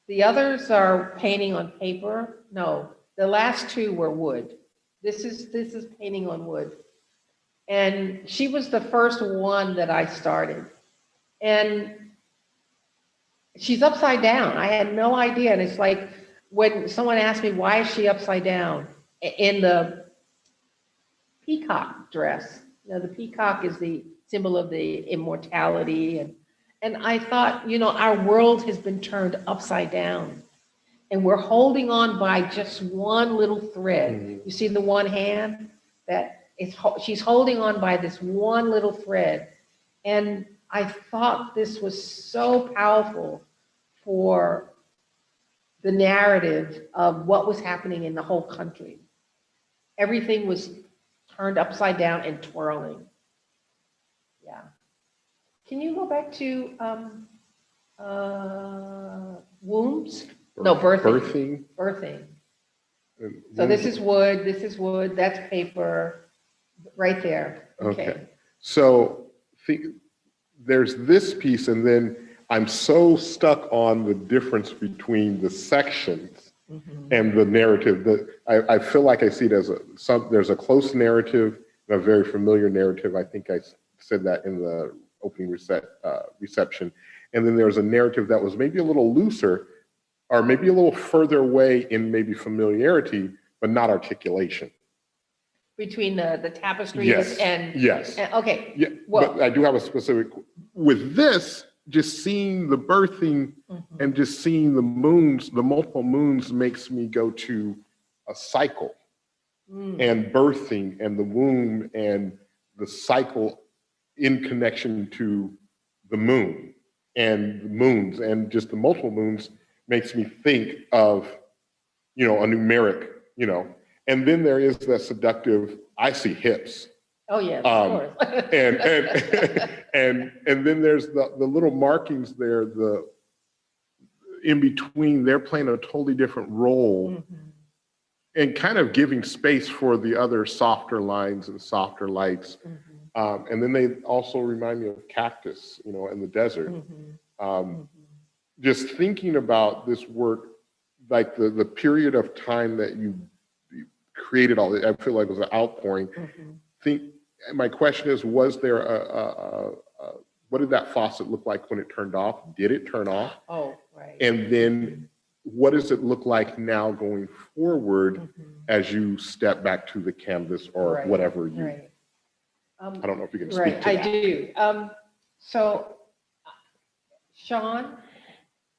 The others are painting on paper. No, the last two were wood. This is painting on wood. And she was the first one that I started. And she's upside down. I had no idea. And it's like when someone asked me, why is she upside down? In the peacock dress. You know, the peacock is the symbol of the immortality. And I thought, you know, our world has been turned upside down. And we're holding on by just one little thread. You see the one hand? She's holding on by this one little thread. And I thought this was so powerful for the narrative of what was happening in the whole country. Everything was turned upside down and twirling. Yeah. Can you go back to wombs? No, birthing. Birthing. So this is wood, that's paper, right there. Okay. So there's this piece, and then I'm so stuck on the difference between the sections and the narrative that I feel like I see it as there's a close narrative and a very familiar narrative. I think I said that in the opening reception. And then there's a narrative that was maybe a little looser, or maybe a little further away in maybe familiarity, but not articulation. Between the tapestries Yes. and... Yes. Okay. Yeah, Well, but I do have a specific, with this, just seeing the birthing and just seeing the moons, the multiple moons, makes me go to a cycle and birthing and the womb and the cycle in connection to the moon and the moons, and just the multiple moons makes me think of, you know, a numeric, you know, and then there is that seductive, I see hips. oh yeah, of course. And then there's the little markings there, the in between, they're playing a totally different role and kind of giving space for the other softer lines and softer lights. And then they also remind me of cactus, you know, in the desert. Just thinking about this work, like the period of time that you created all, I feel like it was an outpouring. My question is, was there what did that faucet look like when it turned off? Did it turn off? Oh, right. And then what does it look like now going forward as you step back to the canvas or whatever you, I don't know if you can speak to that. I do. So, Sean,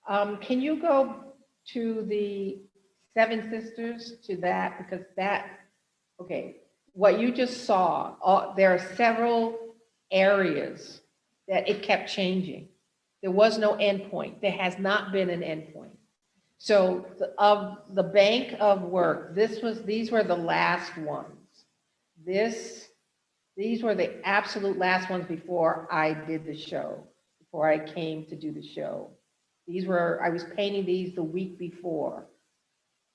can you go to the Seven Sisters, to that, because that, okay, what you just saw, there are several areas that it kept changing. There was no endpoint. There has not been an endpoint. So of the bank of work, these were the last ones. These were the absolute last ones before I did the show, before I came to do the show. I was painting these the week before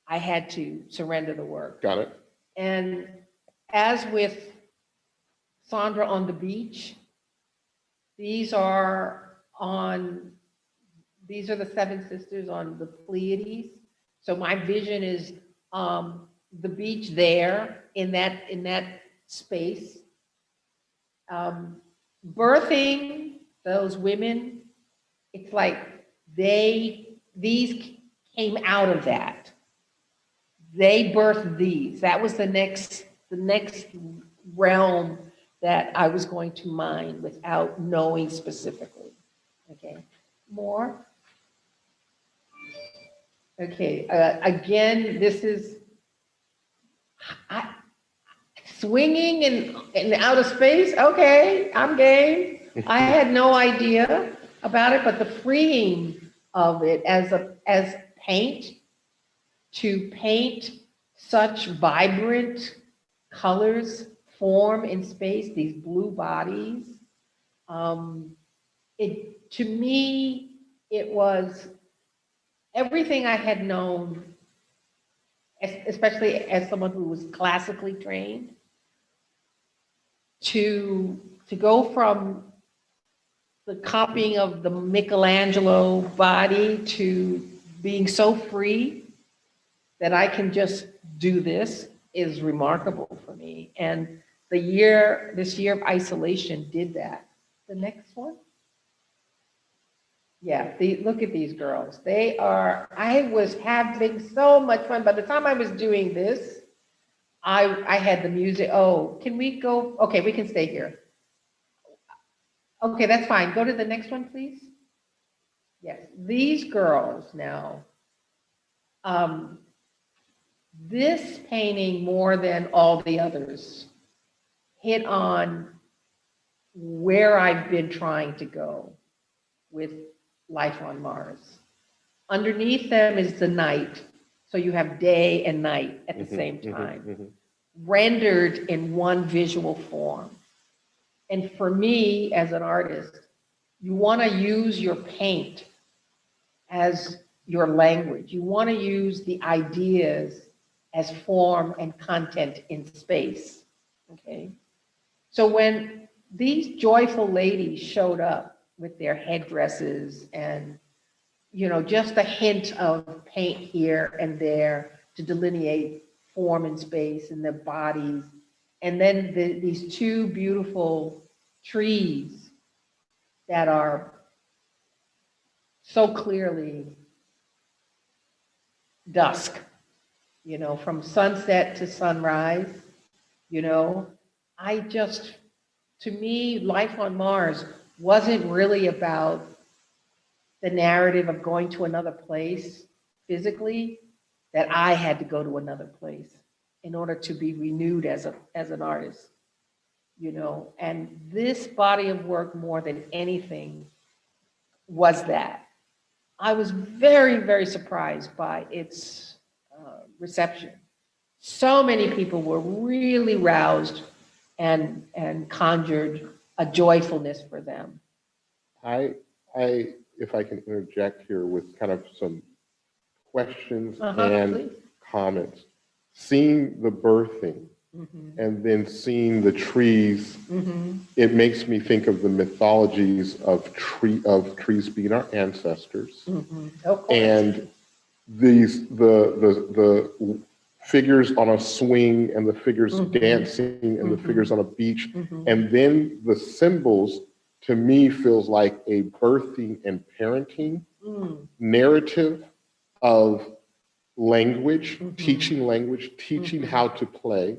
I had to surrender the work. Got it. And as with Sandra on the beach, these are the Seven Sisters on the Pleiades. So my vision is the beach there in that space. Birthing those women, it's like these came out of that. They birthed these. That was the next realm that I was going to mine without knowing specifically. Okay, more? Okay, again, this is swinging in outer space. Okay, I'm game. I had no idea about it, but the freeing of it as paint, to paint such vibrant colors, form in space, these blue bodies. To me, it was everything I had known, especially as someone who was classically trained, to go from the copying of the Michelangelo body to being so free that I can just do this is remarkable for me. And this year of isolation did that. The next one. Yeah, look at these girls. I was having so much fun. By the time I was doing this, I had the music. Oh, can we go? Okay, we can stay here. Okay, that's fine. Go to the next one, please. Yes, these girls now. This painting, more than all the others, hit on where I've been trying to go with life on Mars. Underneath them is the night. So you have day and night at the same time, rendered in one visual form. And for me, as an artist, you want to use your paint as your language. You want to use the ideas as form and content in space, okay? So when these joyful ladies showed up with their headdresses and, you know, just a hint of paint here and there to delineate form and space in their bodies, and then these two beautiful trees that are so clearly dusk, you know, from sunset to sunrise, you know, to me, life on Mars wasn't really about the narrative of going to another place physically, that I had to go to another place in order to be renewed as an artist, you know, and this body of work more than anything was that. I was very, very surprised by its reception. So many people were really roused and conjured a joyfulness for them. If I can interject here with kind of some questions and please. comments. Seeing the birthing and then seeing the trees, it makes me think of the mythologies of trees being our ancestors, Of course. and the figures on a swing and the figures dancing and the figures on a beach, and then the symbols, to me, feels like a birthing and parenting narrative of language, teaching how to play,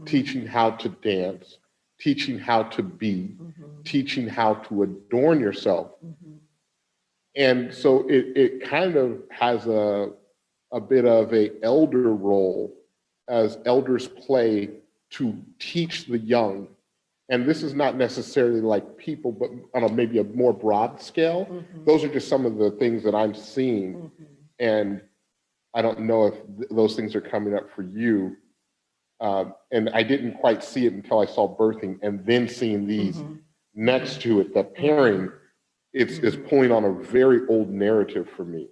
teaching how to dance, teaching how to be, teaching how to adorn yourself. And so it kind of has a bit of a elder role as elders play to teach the young. And this is not necessarily like people, but on maybe a more broad scale. Those are just some of the things that I'm seeing. And I don't know if those things are coming up for you. And I didn't quite see it until I saw birthing, and then seeing these next to it, the pairing, it's pulling on a very old narrative for me.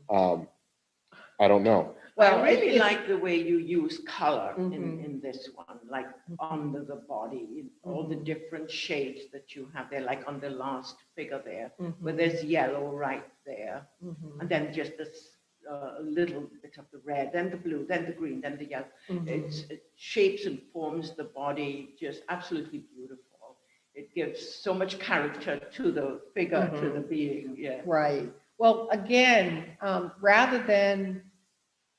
I don't know. Well, I really like the way you use color in this one, like under the body, all the different shades that you have there, like on the last figure there, where there's yellow right there, and then just this little bit of the red, then the blue, then the green, then the yellow. It shapes and forms the body just absolutely beautiful. It gives so much character to the figure, to the being. Yeah. Right. Well, again, rather than,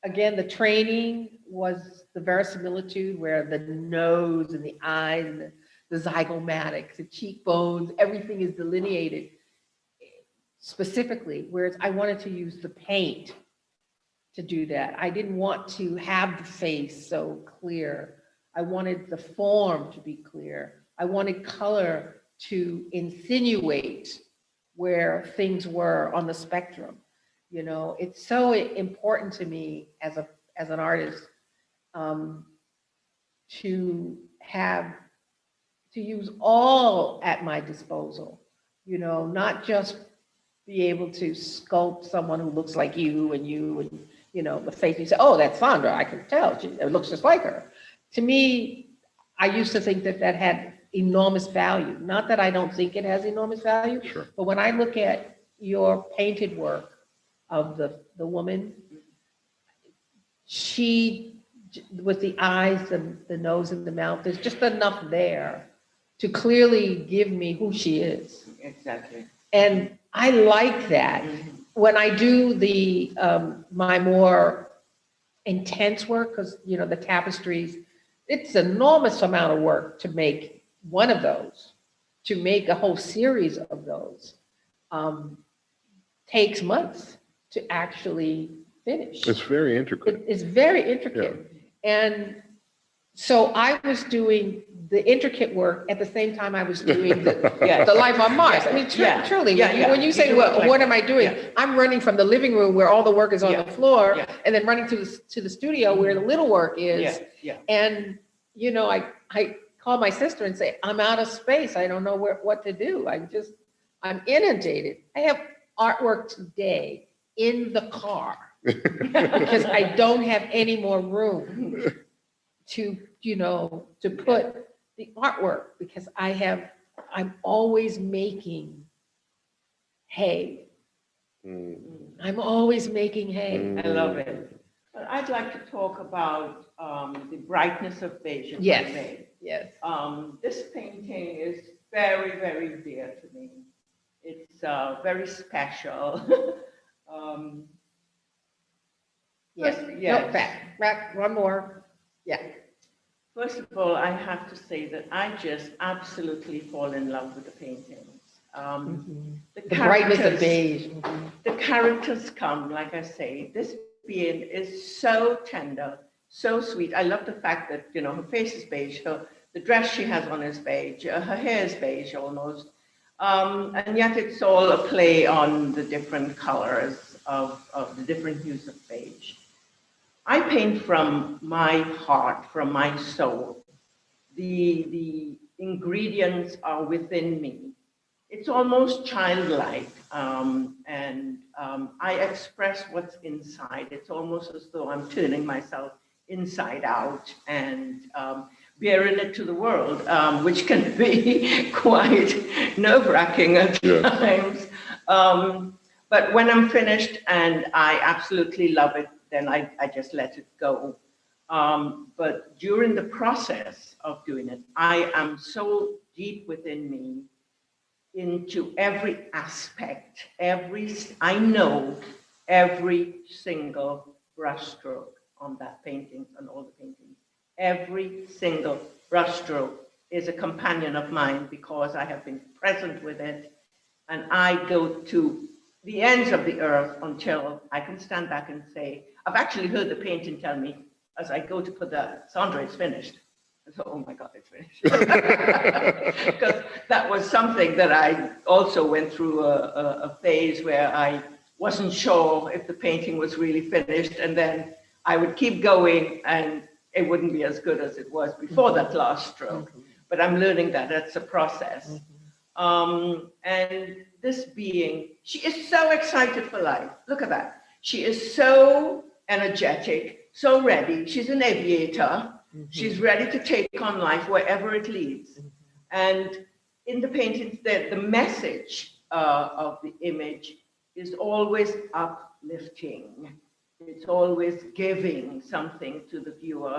the training was the verisimilitude, where the nose and the eyes and the zygomatics, the cheekbones, everything is delineated specifically, whereas I wanted to use the paint to do that. I didn't want to have the face so clear. I wanted the form to be clear. I wanted color to insinuate where things were on the spectrum. You know, it's so important to me as an artist to use all at my disposal, you know, not just be able to sculpt someone who looks like you and you know, the face, you say, oh, that's Sandra, I can tell, it looks just like her. To me, I used to think that that had enormous value. Not that I don't think it has enormous value, but when I look at your painted work of the woman, she, with the eyes, the nose and the mouth, there's just enough there to clearly give me who she is. Exactly. And I like that. When I do the my more intense work, because you know the tapestries, it's an enormous amount of work to make one of those. To make a whole series of those takes months to actually finish. It's very intricate. It's very intricate, and so I was doing the intricate work at the same time I was doing the life on Mars. I mean, truly, when you say, well, what am I doing? I'm running from the living room where all the work is on the floor, and then running to the studio where the little work is. And, you know, I call my sister and say, I'm out of space. I don't know what to do. I'm inundated. I have artwork today in the car because I don't have any more room to, you know, to put the artwork, because I'm always making hay. I'm always making hay. I love it. But I'd like to talk about the brightness of beige. Yes. Yes. This painting is very, very dear to me. It's very special. Yes. No, back, one more. Yeah. First of all, I have to say that I just absolutely fall in love with the paintings. The brightness of beige. The characters come, like I say, this being is so tender, so sweet. I love the fact that, you know, her face is beige, the dress she has on is beige, her hair is beige almost. And yet it's all a play on the different colors of the different hues of beige. I paint from my heart, from my soul. The ingredients are within me. It's almost childlike, and I express what's inside. It's almost as though I'm turning myself inside out and bearing it to the world, which can be quite nerve-wracking at times. But when I'm finished and I absolutely love it, then I just let it go. But during the process of doing it, I am so deep within me into every aspect, I know every single brushstroke on that painting, on all the paintings. Every single brushstroke is a companion of mine because I have been present with it, and I go to the ends of the earth until I can stand back and say, I've actually heard the painting tell me as I go to put that, Sandra, it's finished. I thought, oh my God, it's finished. Because that was something that I also went through a phase where I wasn't sure if the painting was really finished, and then I would keep going and it wouldn't be as good as it was before that last stroke. But I'm learning that it's a process. And this being, she is so excited for life. Look at that. She is so energetic, so ready. She's an aviator. She's ready to take on life wherever it leads. And in the paintings, the message of the image is always uplifting. It's always giving something to the viewer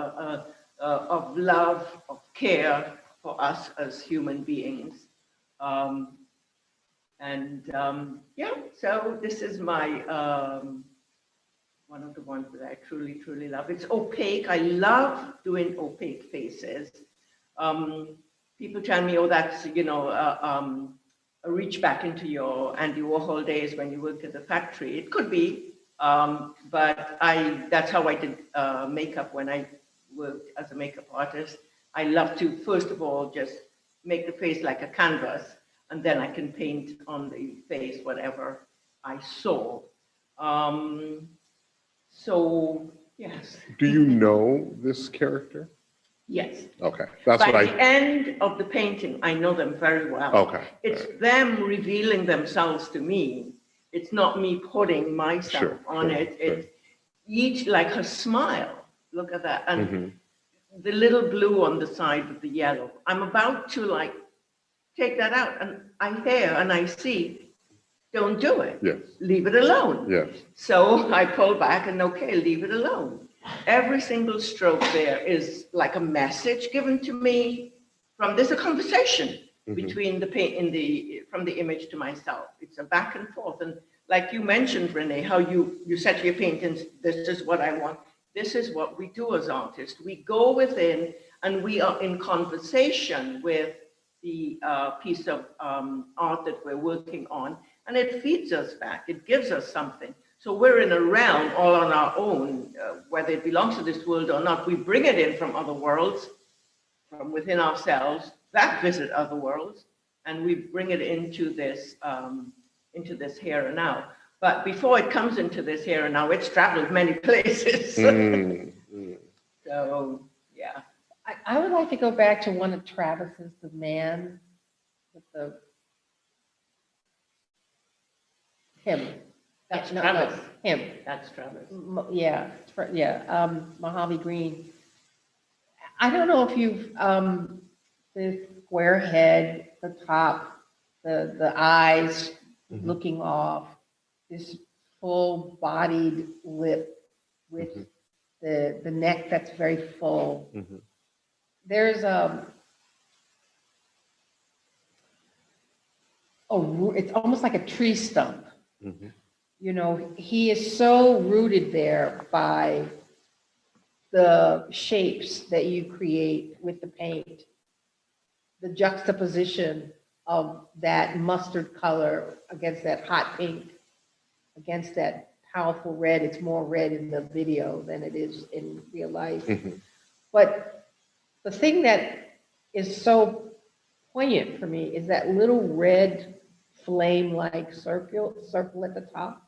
of love, of care for us as human beings. Yeah, so this is my one of the ones that I truly, truly love. It's opaque. I love doing opaque faces. People tell me, oh, that's, you know, a reach back into your Andy Warhol days when you worked at the factory. It could be, but that's how I did makeup when I worked as a makeup artist. I love to, first of all, just make the face like a canvas, and then I can paint on the face whatever I saw. So, yes. Do you know this character? Yes. Okay, that's By what the end of the painting, I know them very well. Okay. It's them revealing themselves to me. It's not me putting myself on it. It's each, like her smile. Look at that. And the little blue on the side with the yellow. I'm about to like take that out, and I hear and I see, don't do it. Yes. Leave it alone. Yes. So I pull back and okay, leave it alone. Every single stroke there is like a message given to me from, there's a conversation between the paint from the image to myself. It's a back and forth. And like you mentioned, Rene, how you said to your paintings, this is what I want. This is what we do as artists. We go within and we are in conversation with the piece of art that we're working on, and it feeds us back. It gives us something. So we're in a realm all on our own, whether it belongs to this world or not. We bring it in from other worlds, from within ourselves, that visit other worlds, and we bring it into this here and now. But before it comes into this here and now, it's traveled many places. So, yeah. I would like to go back to one of Travis's, the man with the, him. That's No, Travis. him. That's Travis. Yeah, Mojave Green. I don't know if you've, the square head, the top, the eyes looking off, this full-bodied lip with the neck that's very full. There's it's almost like a tree stump. You know, he is so rooted there by the shapes that you create with the paint, the juxtaposition of that mustard color against that hot pink, against that powerful red. It's more red in the video than it is in real life. But the thing that is so poignant for me is that little red flame-like circle at the top.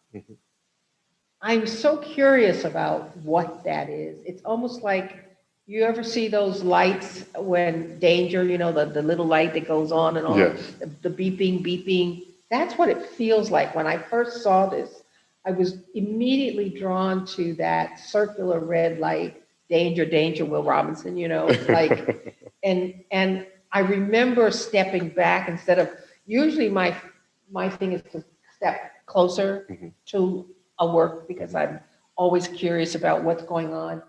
I'm so curious about what that is. It's almost like, you ever see those lights when danger, you know, the little light that goes on and on, the beeping. That's what it feels like. When I first saw this, I was immediately drawn to that circular red light danger, danger, Will Robinson, you know, like, and I remember stepping back instead of, usually my thing is to step closer to a work because I'm always curious about what's going on.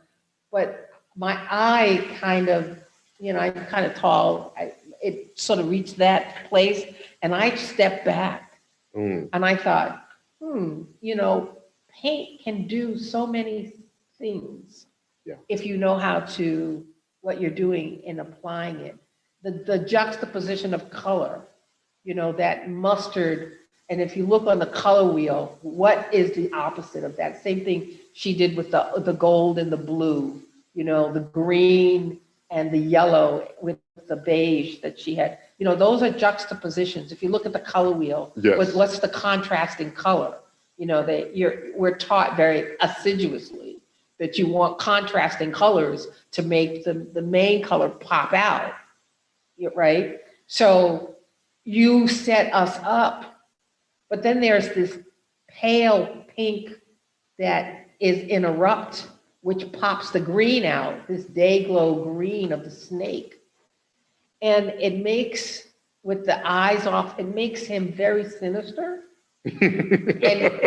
But my eye kind of, you know, I'm kind of tall, it sort of reached that place and I stepped back and I thought, you know, paint can do so many things if you know how to, what you're doing in applying it. The juxtaposition of color, you know, that mustard, and if you look on the color wheel, what is the opposite of that? Same thing she did with the gold and the blue, you know, the green and the yellow with the beige that she had. You know, those are juxtapositions. If you look at the color wheel, what's the contrasting color? You know, we're taught very assiduously that you want contrasting colors to make the main color pop out, right? So you set us up, but then there's this pale pink that is interrupt, which pops the green out, this day glow green of the snake. And it makes, with the eyes off, it makes him very sinister. And,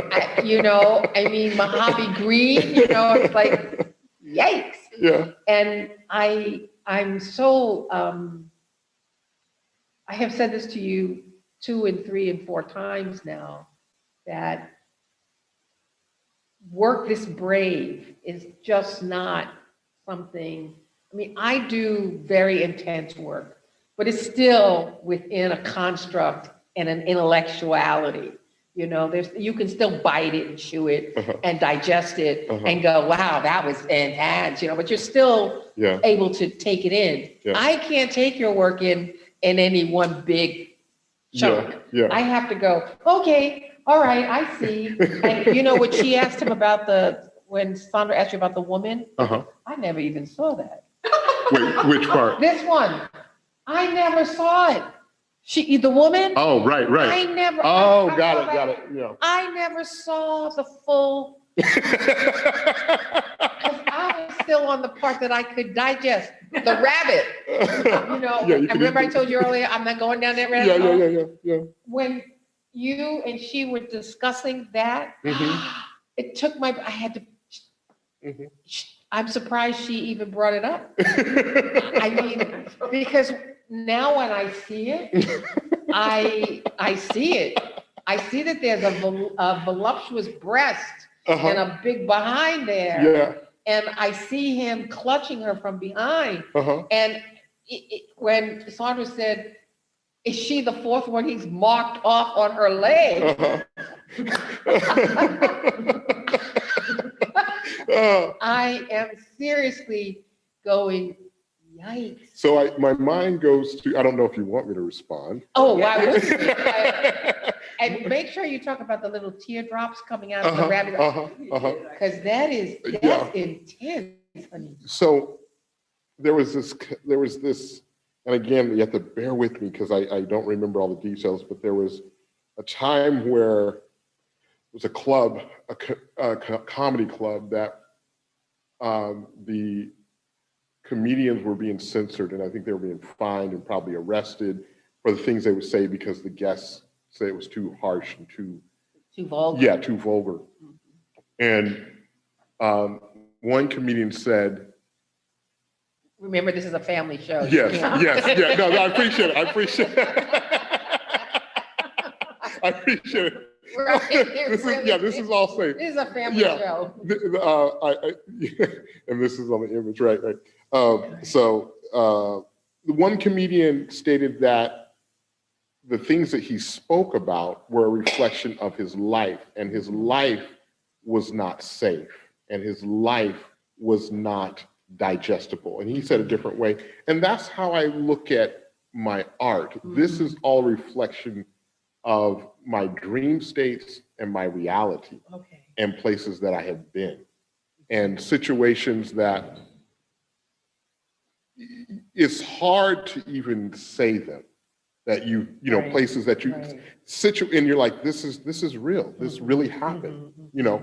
you know, I mean, Mojave green, you know, it's like, yikes. Yeah. And I'm so, I have said this to you 2 and 3 and 4 times now, that work this brave is just not something, I mean, I do very intense work, but it's still within a construct and an intellectuality. You know, you can still bite it and chew it and digest it and go, wow, that was intense, you know, but you're still able to take it in. I can't take your work in any one big chunk. I have to go, okay, all right, I see. And you know what she asked him about when Sandra asked you about the woman? I never even saw that. Wait, which part? This one. I never saw it. The woman? Oh, right. I never. Oh, got it. Yeah. I never saw the full. Because I was still on the part that I could digest. The rabbit. You know, and remember I told you earlier, I'm not going down that rabbit hole? Yeah. When you and she were discussing that, it took I had to, I'm surprised she even brought it up. I mean, because now when I see it, I see it. I see that there's a voluptuous breast and a big behind there. Yeah. And I see him clutching her from behind. And when Sandra said, is she the 4th one he's marked off on her leg? I am seriously going, yikes. So my mind goes to, I don't know if you want me to respond. Oh, why wouldn't you? And make sure you talk about the little teardrops coming out of the rabbit. Because that's intense, honey. So there was this, and again, you have to bear with me because I don't remember all the details, but there was a time where it was a club, a comedy club that the comedians were being censored, and I think they were being fined and probably arrested for the things they would say because the guests say it was too harsh and too vulgar. Yeah, too vulgar. And one comedian said, remember, this is a family show. Yes. No, I appreciate it. I appreciate it. This is all safe. This is a family show. And this is on the image, right? So the one comedian stated that the things that he spoke about were a reflection of his life, and his life was not safe, and his life was not digestible. And he said a different way. And that's how I look at my art. This is all reflection of my dream states and my reality and places that I have been and situations that it's hard to even say them, that you know, places that you situate and you're like, this is real. This really happened, you know?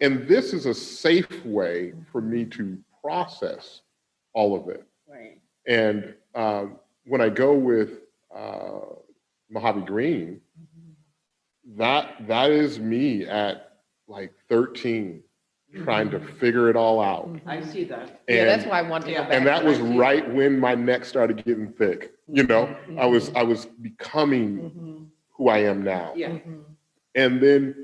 And this is a safe way for me to process all of it. Right. And when I go with Mojave Green, that is me at like 13, trying to figure it all out. I see that. Yeah, that's why I want to go back. And that to was 19. right when my neck started getting thick. You know, I was becoming who I am now. Yeah. And then,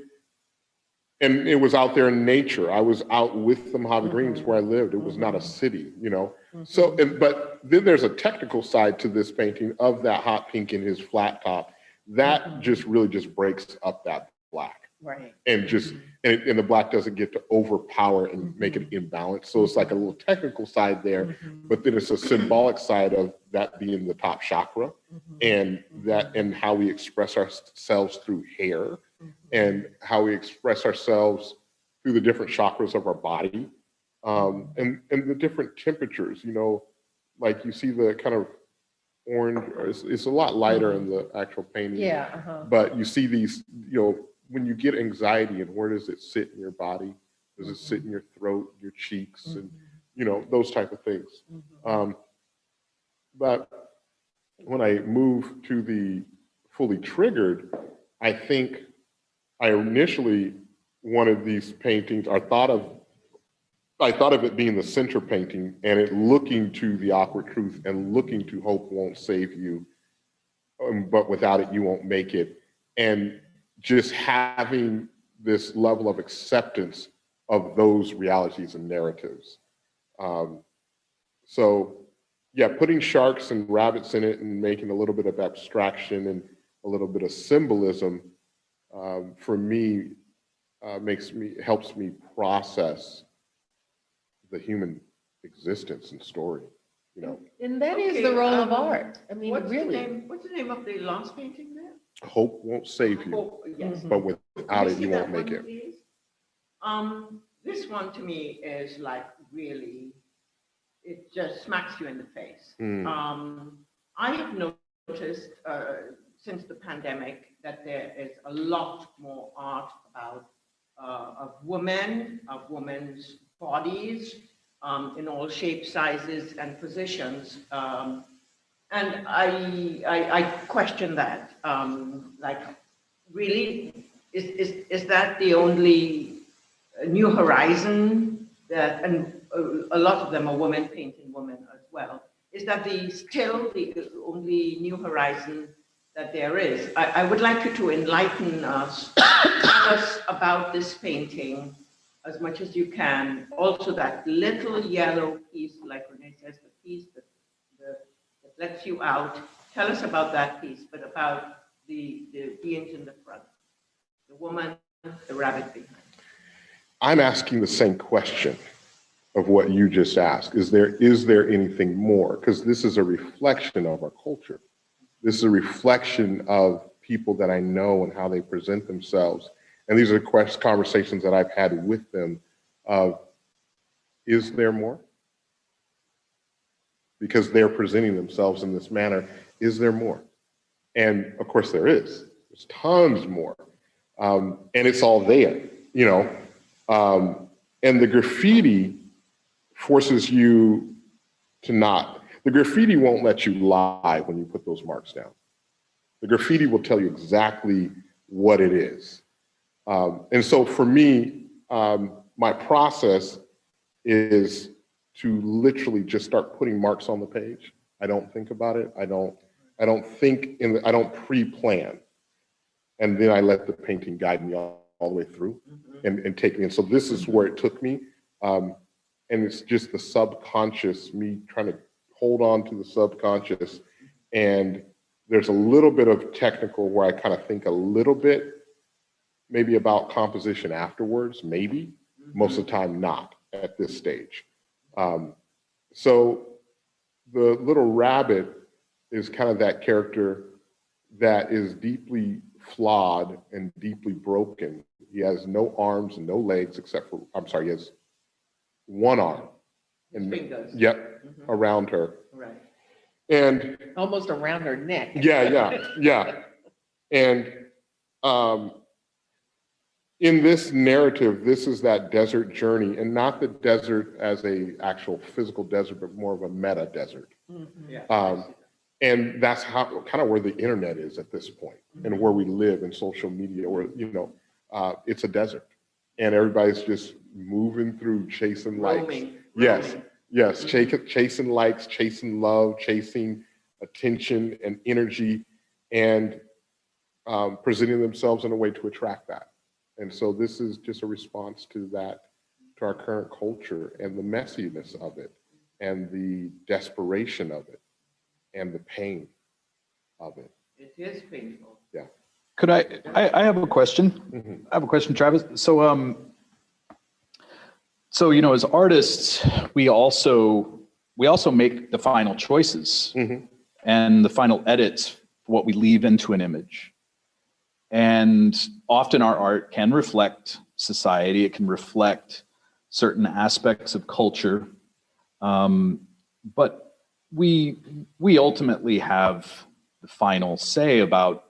and it was out there in nature. I was out with the Mojave Greens where I lived. It was not a city, you know. So, but then there's a technical side to this painting of that hot pink in his flat top. That just really just breaks up that black. Right. And just, and the black doesn't get to overpower and make it imbalanced. So it's like a little technical side there, but then it's a symbolic side of that being the top chakra, and that, and how we express ourselves through hair, and how we express ourselves through the different chakras of our body, and the different temperatures, you know, like you see the kind of orange, or it's a lot lighter in the actual painting. Yeah. But you see these, you know, when you get anxiety, and where does it sit in your body? Does it sit in your throat, your cheeks, and, you know, those type of things. But when I move to the fully triggered, I think I initially wanted these paintings, I thought of it being the center painting, and it looking to the awkward truth and looking to hope won't save you, but without it, you won't make it. And just having this level of acceptance of those realities and narratives. So yeah, putting sharks and rabbits in it and making a little bit of abstraction and a little bit of symbolism, for me, helps me process the human existence and story, you know. And that is the role of art. I mean, What's really. what's the name of the last painting there? Hope won't save you, Oh, yes. but without it, See you that won't make one, it. please? This one to me is like really, it just smacks you in the face. I have noticed since the pandemic that there is a lot more art about of women, of women's bodies, in all shapes, sizes, and positions. And I question that. Like, really, is that the only new horizon that, and a lot of them are women painting women as well. Is that still the only new horizon that there is? I would like you to enlighten us, tell us about this painting as much as you can. Also that little yellow piece, like Rene says, the piece that lets you out. Tell us about that piece, but about the beings in the front, the woman, the rabbit behind. I'm asking the same question of what you just asked. Is there anything more? Because this is a reflection of our culture. This is a reflection of people that I know and how they present themselves. And these are conversations that I've had with them of, is there more? Because they're presenting themselves in this manner, is there more? And of course there is. There's tons more. And it's all there, you know. And the graffiti forces you to not. The graffiti won't let you lie when you put those marks down. The graffiti will tell you exactly what it is. And so for me, my process is to literally just start putting marks on the page. I don't think about it. I don't think I don't pre-plan. And then I let the painting guide me all the way through and take me in. So this is where it took me. And it's just the subconscious, me trying to hold on to the subconscious. And there's a little bit of technical where I kind of think a little bit maybe about composition afterwards, maybe. Most of the time not at this stage. So the little rabbit is kind of that character that is deeply flawed and deeply broken. He has no arms and no legs except for, I'm sorry, he has one arm. His fingers. Yep, around her. Right. And Almost around her neck. yeah. And in this narrative, this is that desert journey, and not the desert as a actual physical desert, but more of a meta desert. Yeah. And that's how kind of where the internet is at this point, and where we live in social media, or it's a desert, and everybody's just moving through, chasing likes. Roaming. Yes, chasing likes, chasing love, chasing attention and energy, and presenting themselves in a way to attract that. And so this is just a response to that, to our current culture and the messiness of it, and the desperation of it, and the pain of it. It is painful. Yeah. Could I have a question? I have a question, Travis. So, as artists, we also make the final choices and the final edits for what we leave into an image. And often our art can reflect society. It can reflect certain aspects of culture. But we ultimately have the final say about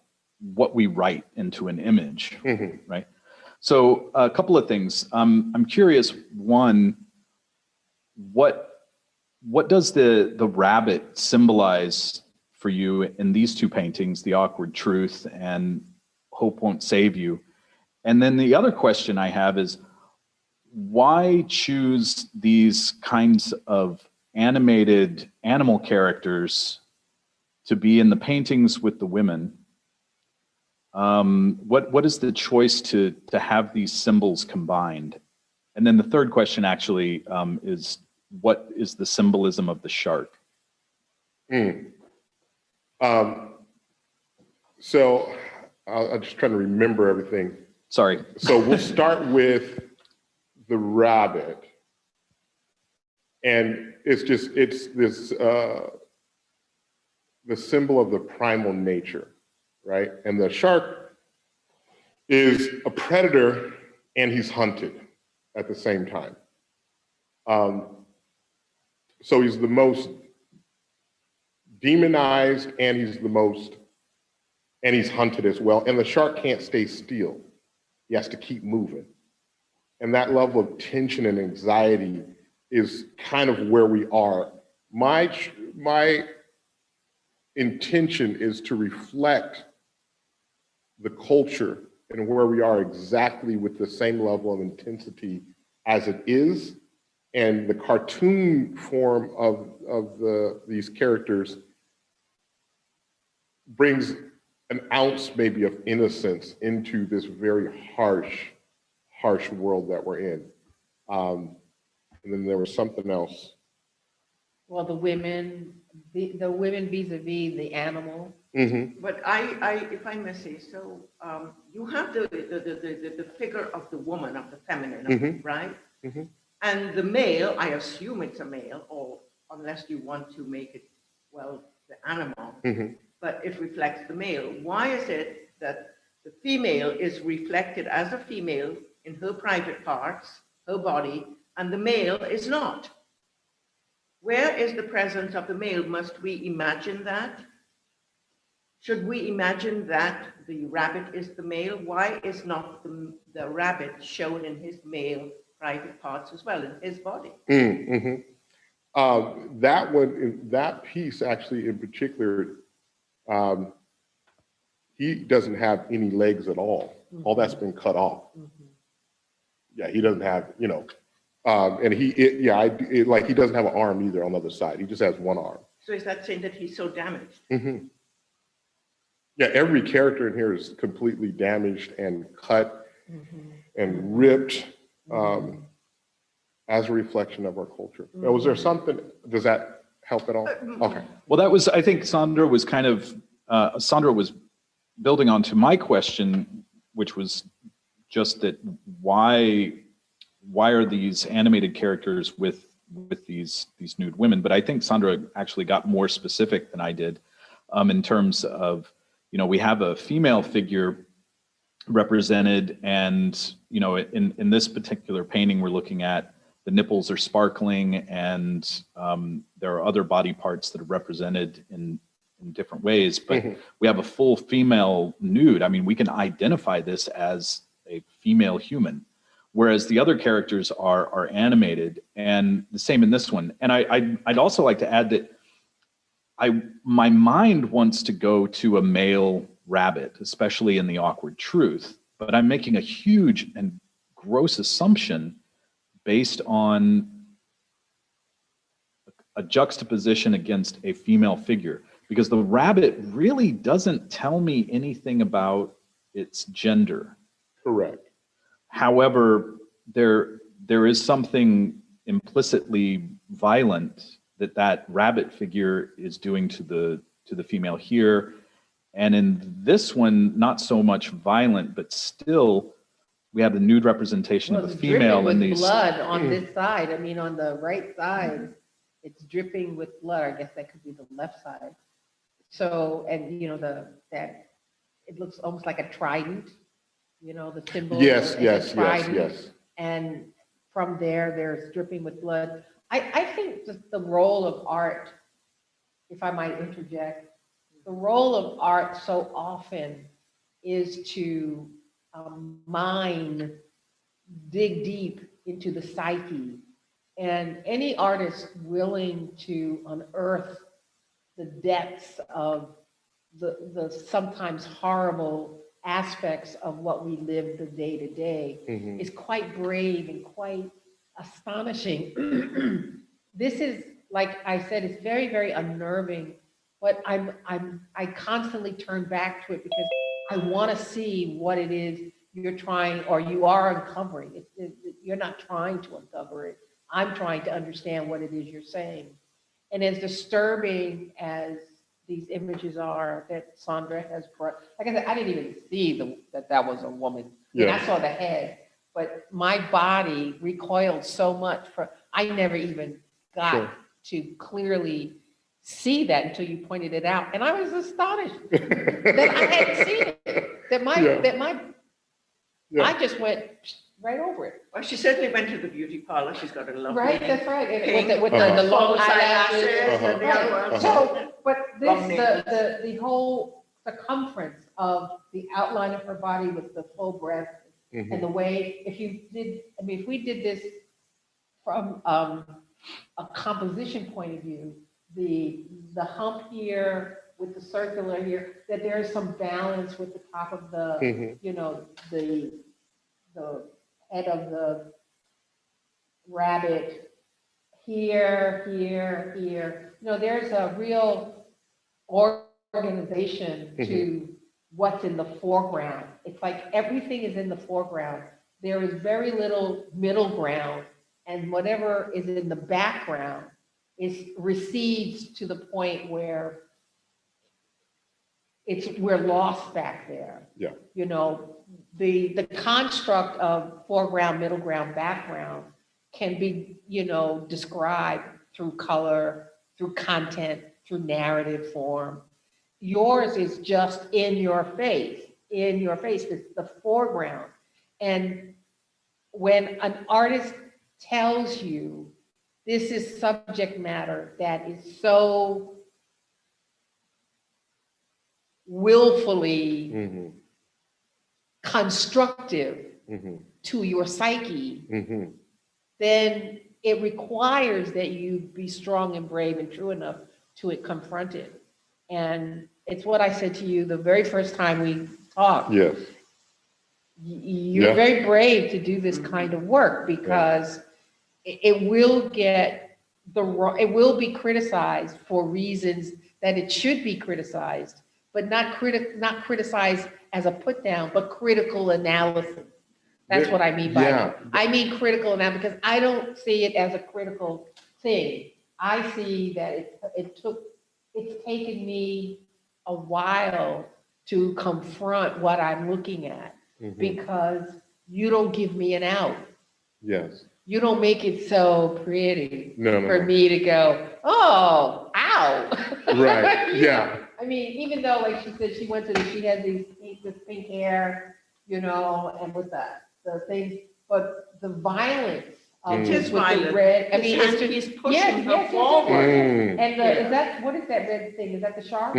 what we write into an image, right? So a couple of things. I'm curious, one, what does the rabbit symbolize for you in these two paintings, The Awkward Truth and Hope Won't Save You? And then the other question I have is, why choose these kinds of animated animal characters to be in the paintings with the women? What is the choice to have these symbols combined? And then the third question actually is, what is the symbolism of the shark? So I'm just trying to remember everything. Sorry. So we'll start with the rabbit. And it's this, the symbol of the primal nature, right? And the shark is a predator, and he's hunted at the same time. So he's the most demonized, and he's hunted as well. And the shark can't stay still. He has to keep moving. And that level of tension and anxiety is kind of where we are. My intention is to reflect the culture and where we are exactly with the same level of intensity as it is. And the cartoon form of these characters brings an ounce maybe of innocence into this very harsh world that we're in. And then there was something else. Well, the women vis-a-vis the animal. But if I may say so, you have the figure of the woman, of the feminine, right? And the male, I assume it's a male, or unless you want to make it, well, the animal, but it reflects the male. Why is it that the female is reflected as a female in her private parts, her body, and the male is not? Where is the presence of the male? Must we imagine that? Should we imagine that the rabbit is the male? Why is not the rabbit shown in his male private parts as well, in his body? That piece actually in particular, he doesn't have any legs at all. All that's been cut off. Yeah, he doesn't have, and he doesn't have an arm either on the other side. He just has one arm. So is that saying that he's so damaged? Yeah, every character in here is completely damaged and cut and ripped as a reflection of our culture. Now, was there something, does that help at all? Okay. Well, that was, I think Sandra was Sandra was building onto my question, which was just that why are these animated characters with these nude women? But I think Sandra actually got more specific than I did in terms of, we have a female figure represented, and in this particular painting we're looking at, the nipples are sparkling, and there are other body parts that are represented in different ways, but we have a full female nude. I mean, we can identify this as a female human, whereas the other characters are animated, and the same in this one. And I'd also like to add that my mind wants to go to a male rabbit, especially in The Awkward Truth, but I'm making a huge and gross assumption based on a juxtaposition against a female figure, because the rabbit really doesn't tell me anything about its gender. Correct. However, there is something implicitly violent that rabbit figure is doing to the female here. And in this one, not so much violent, but still we have the nude representation of the female in these. Blood on this side. I mean, on the right side, it's dripping with blood. I guess that could be the left side. So, and you know, that it looks almost like a trident, you know, the symbol. Yes, is a yes, trident. yes. And from there's dripping with blood. I think the role of art, if I might interject, the role of art so often is to dig deep into the psyche. And any artist willing to unearth the depths of the sometimes horrible aspects of what we live the day to day is quite brave and quite astonishing. This is, like I said, it's very, very unnerving, but I constantly turn back to it because I want to see what it is you're trying, or you are uncovering. You're not trying to uncover it. I'm trying to understand what it is you're saying. And as disturbing as these images are that Sandra has brought, like I said, I didn't even see that was a woman. Yeah. And I saw the head, but my body recoiled so much I never even got to clearly see that until you pointed it out. And I was astonished that I hadn't seen it, I just went right over it. Well, she certainly went to the beauty parlor. She's got a lovely. Right, that's right. pink, With the long eyelashes eyelashes. and the other ones. So, but Long nails. the whole circumference of the outline of her body with the full breast and the way, if we did this from a composition point of view, the hump here with the circular here, that there is some balance with the top of the, you know, the head of the rabbit here. You know, there's a real organization to what's in the foreground. It's like everything is in the foreground. There is very little middle ground, and whatever is in the background recedes to the point where we're lost back there. Yeah. You know, the construct of foreground, middle ground, background can be, you know, described through color, through content, through narrative form. Yours is just in your face. It's the foreground. And when an artist tells you this is subject matter that is so willfully constructive to your psyche, then it requires that you be strong and brave and true enough to confront it. And it's what I said to you the very first time we talked. Yes. You're very brave to do this kind of work because it will be criticized for reasons that it should be criticized, but not criticized as a put down, but critical analysis. That's what I mean by it. I mean critical analysis because I don't see it as a critical thing. I see that it's taken me a while to confront what I'm looking at because you don't give me an out. Yes. You don't make it so pretty for me to go, oh, ow. Right, yeah. I mean, even though, like she said, she has this pink hair, you know, and with the things, but the violence of just with the red. I mean, it's just, he's pushing her forward. And what is that red thing? Is that the shark?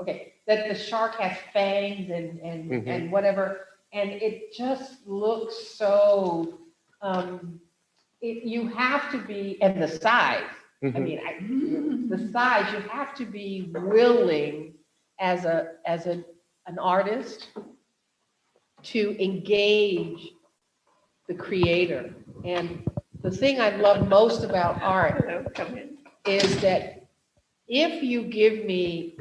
Okay, that the shark has fangs and whatever. and it just looks so, you have to be, and the size, I mean, the size, you have to be willing as an artist to engage the creator. And the thing I love most about art is that if you give me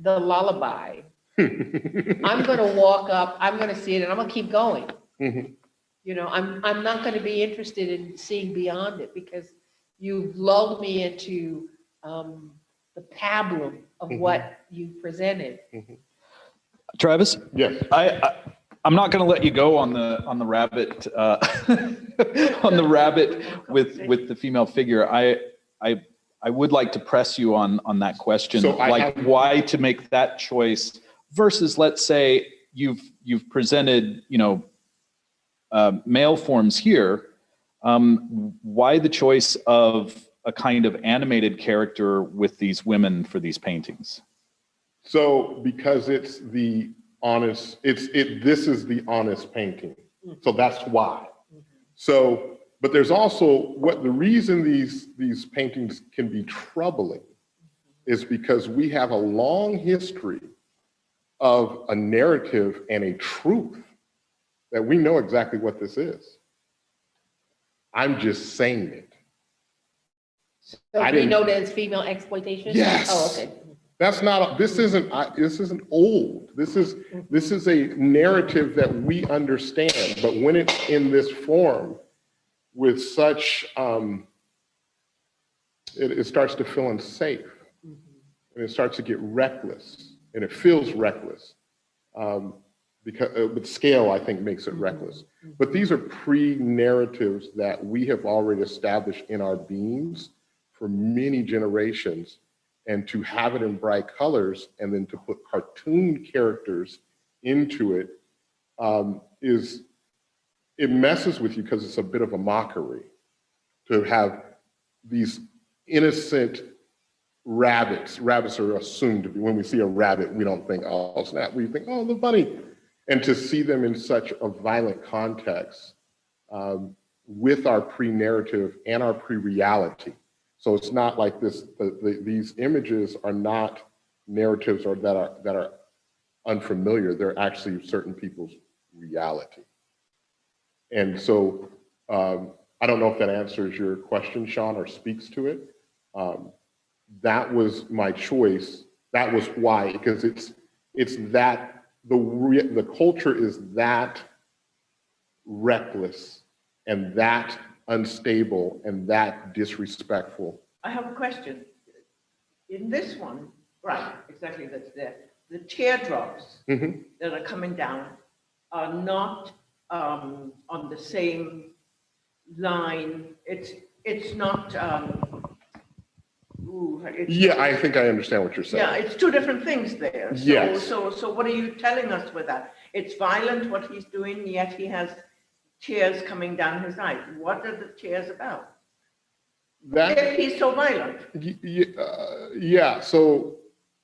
the lullaby, I'm gonna walk up, I'm gonna see it, and I'm gonna keep going. You know, I'm not gonna be interested in seeing beyond it, because you've lulled me into the pablum of what you presented. Travis? Yes. I'm not going to let you go on the rabbit on the rabbit with the female figure. I would like to press you on that question, So why to make that choice versus, let's say you've presented, you know, male forms here. Why the choice of a kind of animated character with these women for these paintings? So because it's the honest, this is the honest painting. So that's why. So, but there's also the reason these paintings can be troubling is because we have a long history of a narrative and a truth that we know exactly what this is. I'm just saying it. So we know that it's female exploitation? Yes. Oh, okay. That's not, this isn't old. This is a narrative that we understand, but when it's in this form with such, it starts to feel unsafe, and it starts to get reckless, and it feels reckless. But scale, I think, makes it reckless. But these are pre-narratives that we have already established in our beings for many generations. And to have it in bright colors and then to put cartoon characters into it, it messes with you because it's a bit of a mockery to have these innocent rabbits. Rabbits are assumed to be, when we see a rabbit, we don't think, oh, snap. We think, oh, the bunny. And to see them in such a violent context with our pre-narrative and our pre-reality. So it's not like this, these images are not narratives or that are unfamiliar. They're actually certain people's reality. And so I don't know if that answers your question, Sean, or speaks to it. That was my choice. That was why, because it's that, the culture is that reckless and that unstable and that disrespectful. I have a question. In this one, right, exactly, that's there. The teardrops that are coming down are not on the same line. It's not. Yeah, I think I understand what you're saying. Yeah, it's two different things there. So, yes. So what are you telling us with that? It's violent what he's doing, yet he has tears coming down his eyes. What are the tears about? If he's so violent. Yeah, so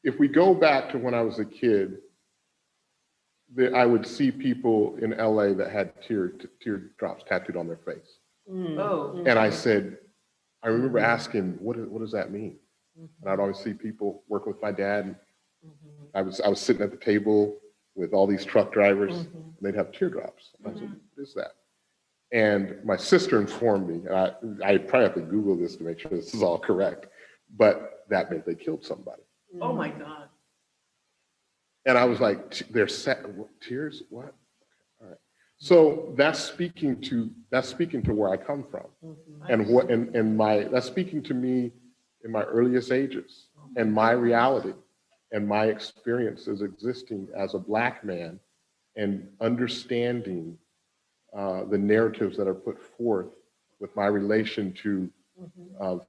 if we go back to when I was a kid, I would see people in LA that had teardrops tattooed on their face. Oh. And I said, I remember asking, what does that mean? And I'd always see people working with my dad. And I was sitting at the table with all these truck drivers, and they'd have teardrops. And I said, what is that? And my sister informed me, and I probably have to Google this to make sure this is all correct, but that meant they killed somebody. Oh my God. And I was like, they're tears, what? All right. So that's speaking to where I come from. And that's speaking to me in my earliest ages and my reality and my experiences existing as a Black man and understanding the narratives that are put forth with my relation to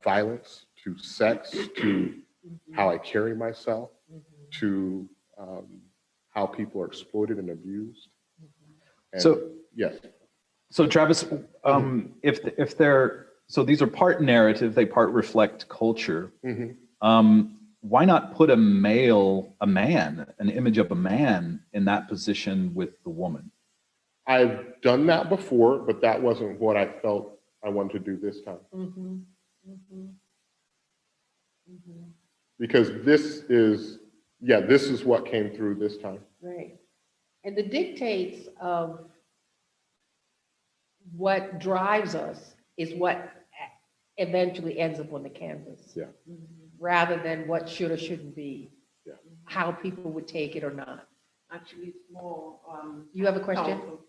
violence, to sex, to how I carry myself, to how people are exploited and abused. And, so yes. So Travis, if they're, so these are part narrative, they part reflect culture. Why not put an image of a man in that position with the woman? I've done that before, but that wasn't what I felt I wanted to do this time. Mhm. Mhm. Mhm. Because this is what came through this time. Right. And the dictates of what drives us is what eventually ends up on the canvas. Yeah. Rather than what should or shouldn't be. Yeah. How people would take it or not. Actually, it's more. You have a question? powerful.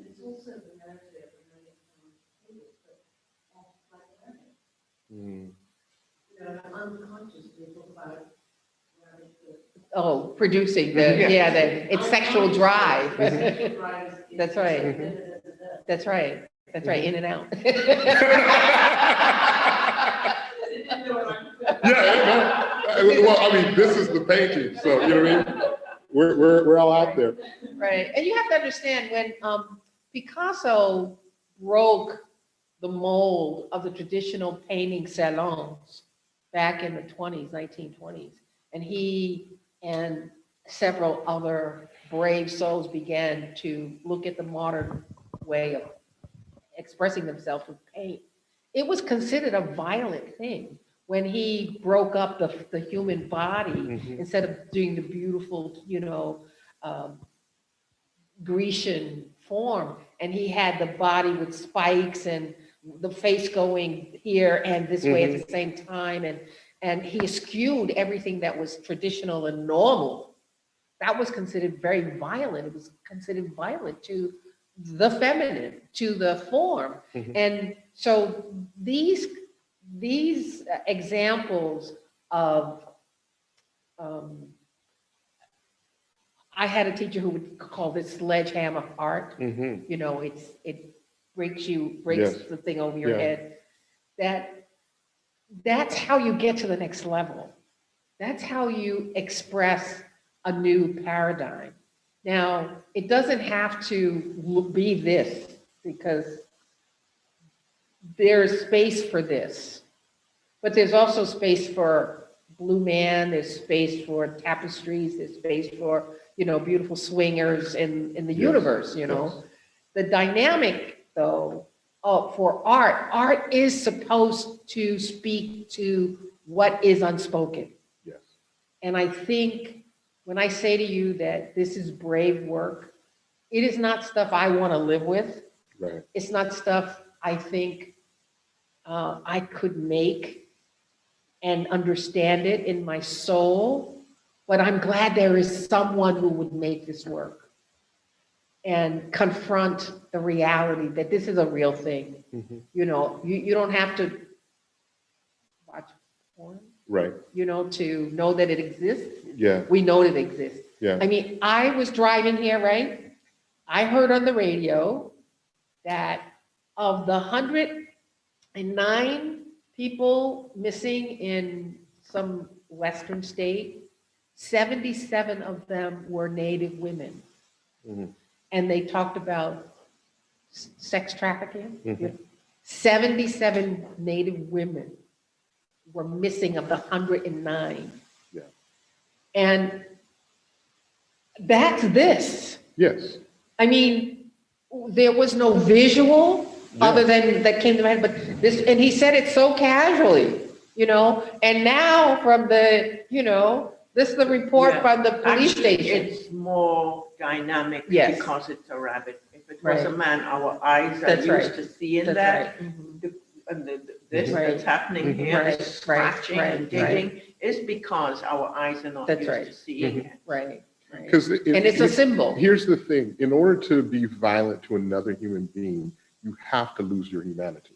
It's also the narrative like Rene. Mm. You know, unconsciously talk about Oh, producing it's sexual drive. That's right. That's right. That's right. In and out. Well, I mean, this is the painting, so you know what I mean? We're all out there. Right. And you have to understand when Picasso broke the mold of the traditional painting salons back in the 1920s, and he and several other brave souls began to look at the modern way of expressing themselves with paint. It was considered a violent thing when he broke up the human body instead of doing the beautiful, Grecian form, and he had the body with spikes and the face going here and this way at the same time, and he eschewed everything that was traditional and normal. That was considered very violent. It was considered violent to the feminine, to the form. And so these examples of I had a teacher who would call this sledgehammer art. You know, it breaks the thing over your head. That's how you get to the next level. That's how you express a new paradigm. Now, it doesn't have to be this, because there's space for this, but there's also space for Blue Man, there's space for tapestries, there's space for, beautiful swingers in the universe, The dynamic, though, for art is supposed to speak to what is unspoken. Yes. And I think when I say to you that this is brave work, it is not stuff I want to live with. Right. It's not stuff I think I could make and understand it in my soul, but I'm glad there is someone who would make this work and confront the reality that this is a real thing. You don't have to watch porn, Right. to know that it exists. Yeah. We know that it exists. Yeah. I mean, I was driving here, right? I heard on the radio that of the 109 people missing in some Western state, 77 of them were Native women. And they talked about sex trafficking. 77 Native women were missing of the 109. Yeah. And that's this. Yes. I mean, there was no visual other than that came to my head, but this, and he said it so casually, and now from the, this is the report from the police Actually, station. it's more dynamic because it's a rabbit. If it was a man, our eyes are used to seeing that. This that's happening here, this scratching and digging, is because our eyes are not used to seeing it. Right. Because And it's a symbol. Here's the thing: in order to be violent to another human being, you have to lose your humanity.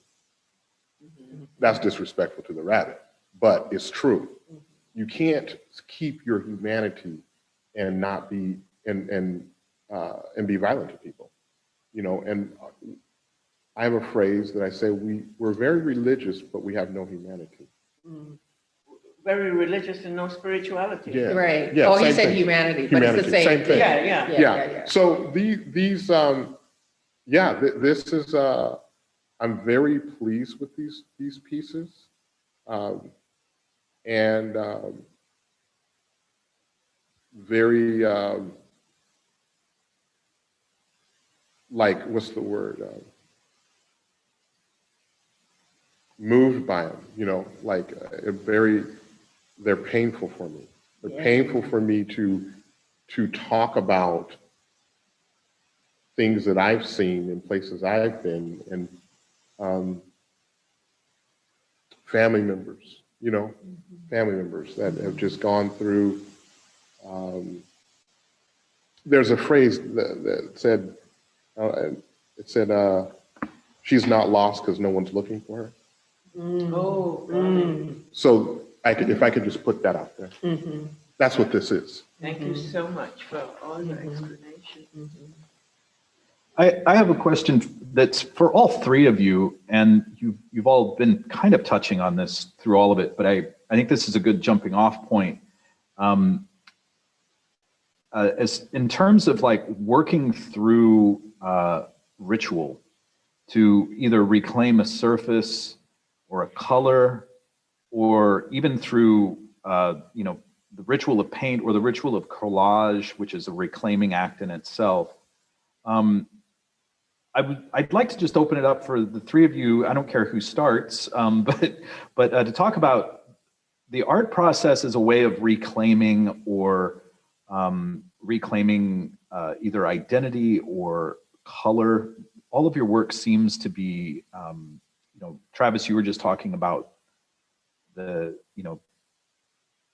That's disrespectful to the rabbit, but it's true. You can't keep your humanity and not be and be violent to people, And I have a phrase that I say: we're very religious, but we have no humanity. Very religious and no spirituality. Yeah. Right. Yeah, He same said thing. humanity, but it's the same thing. Yeah. So these this is I'm very pleased with these pieces, and very like, what's the word? Moved by them, you know, like they're painful for me. They're painful for me to talk about things that I've seen in places I've been, and family members, you know, family members that have just gone through. There's a phrase that said, she's not lost because no one's looking for her. Oh, So if I could just put that out there, that's what this is. thank you so much for all your explanation. I have a question that's for all three of you, and you've all been kind of touching on this through all of it, but I think this is a good jumping off point. As in terms of like working through ritual to either reclaim a surface or a color, or even through you know, the ritual of paint or the ritual of collage, which is a reclaiming act in itself. I'd like to just open it up for the three of you. I don't care who starts, but to talk about the art process as a way of reclaiming or reclaiming either identity or color. All of your work seems to be, you know, Travis, you were just talking about you know,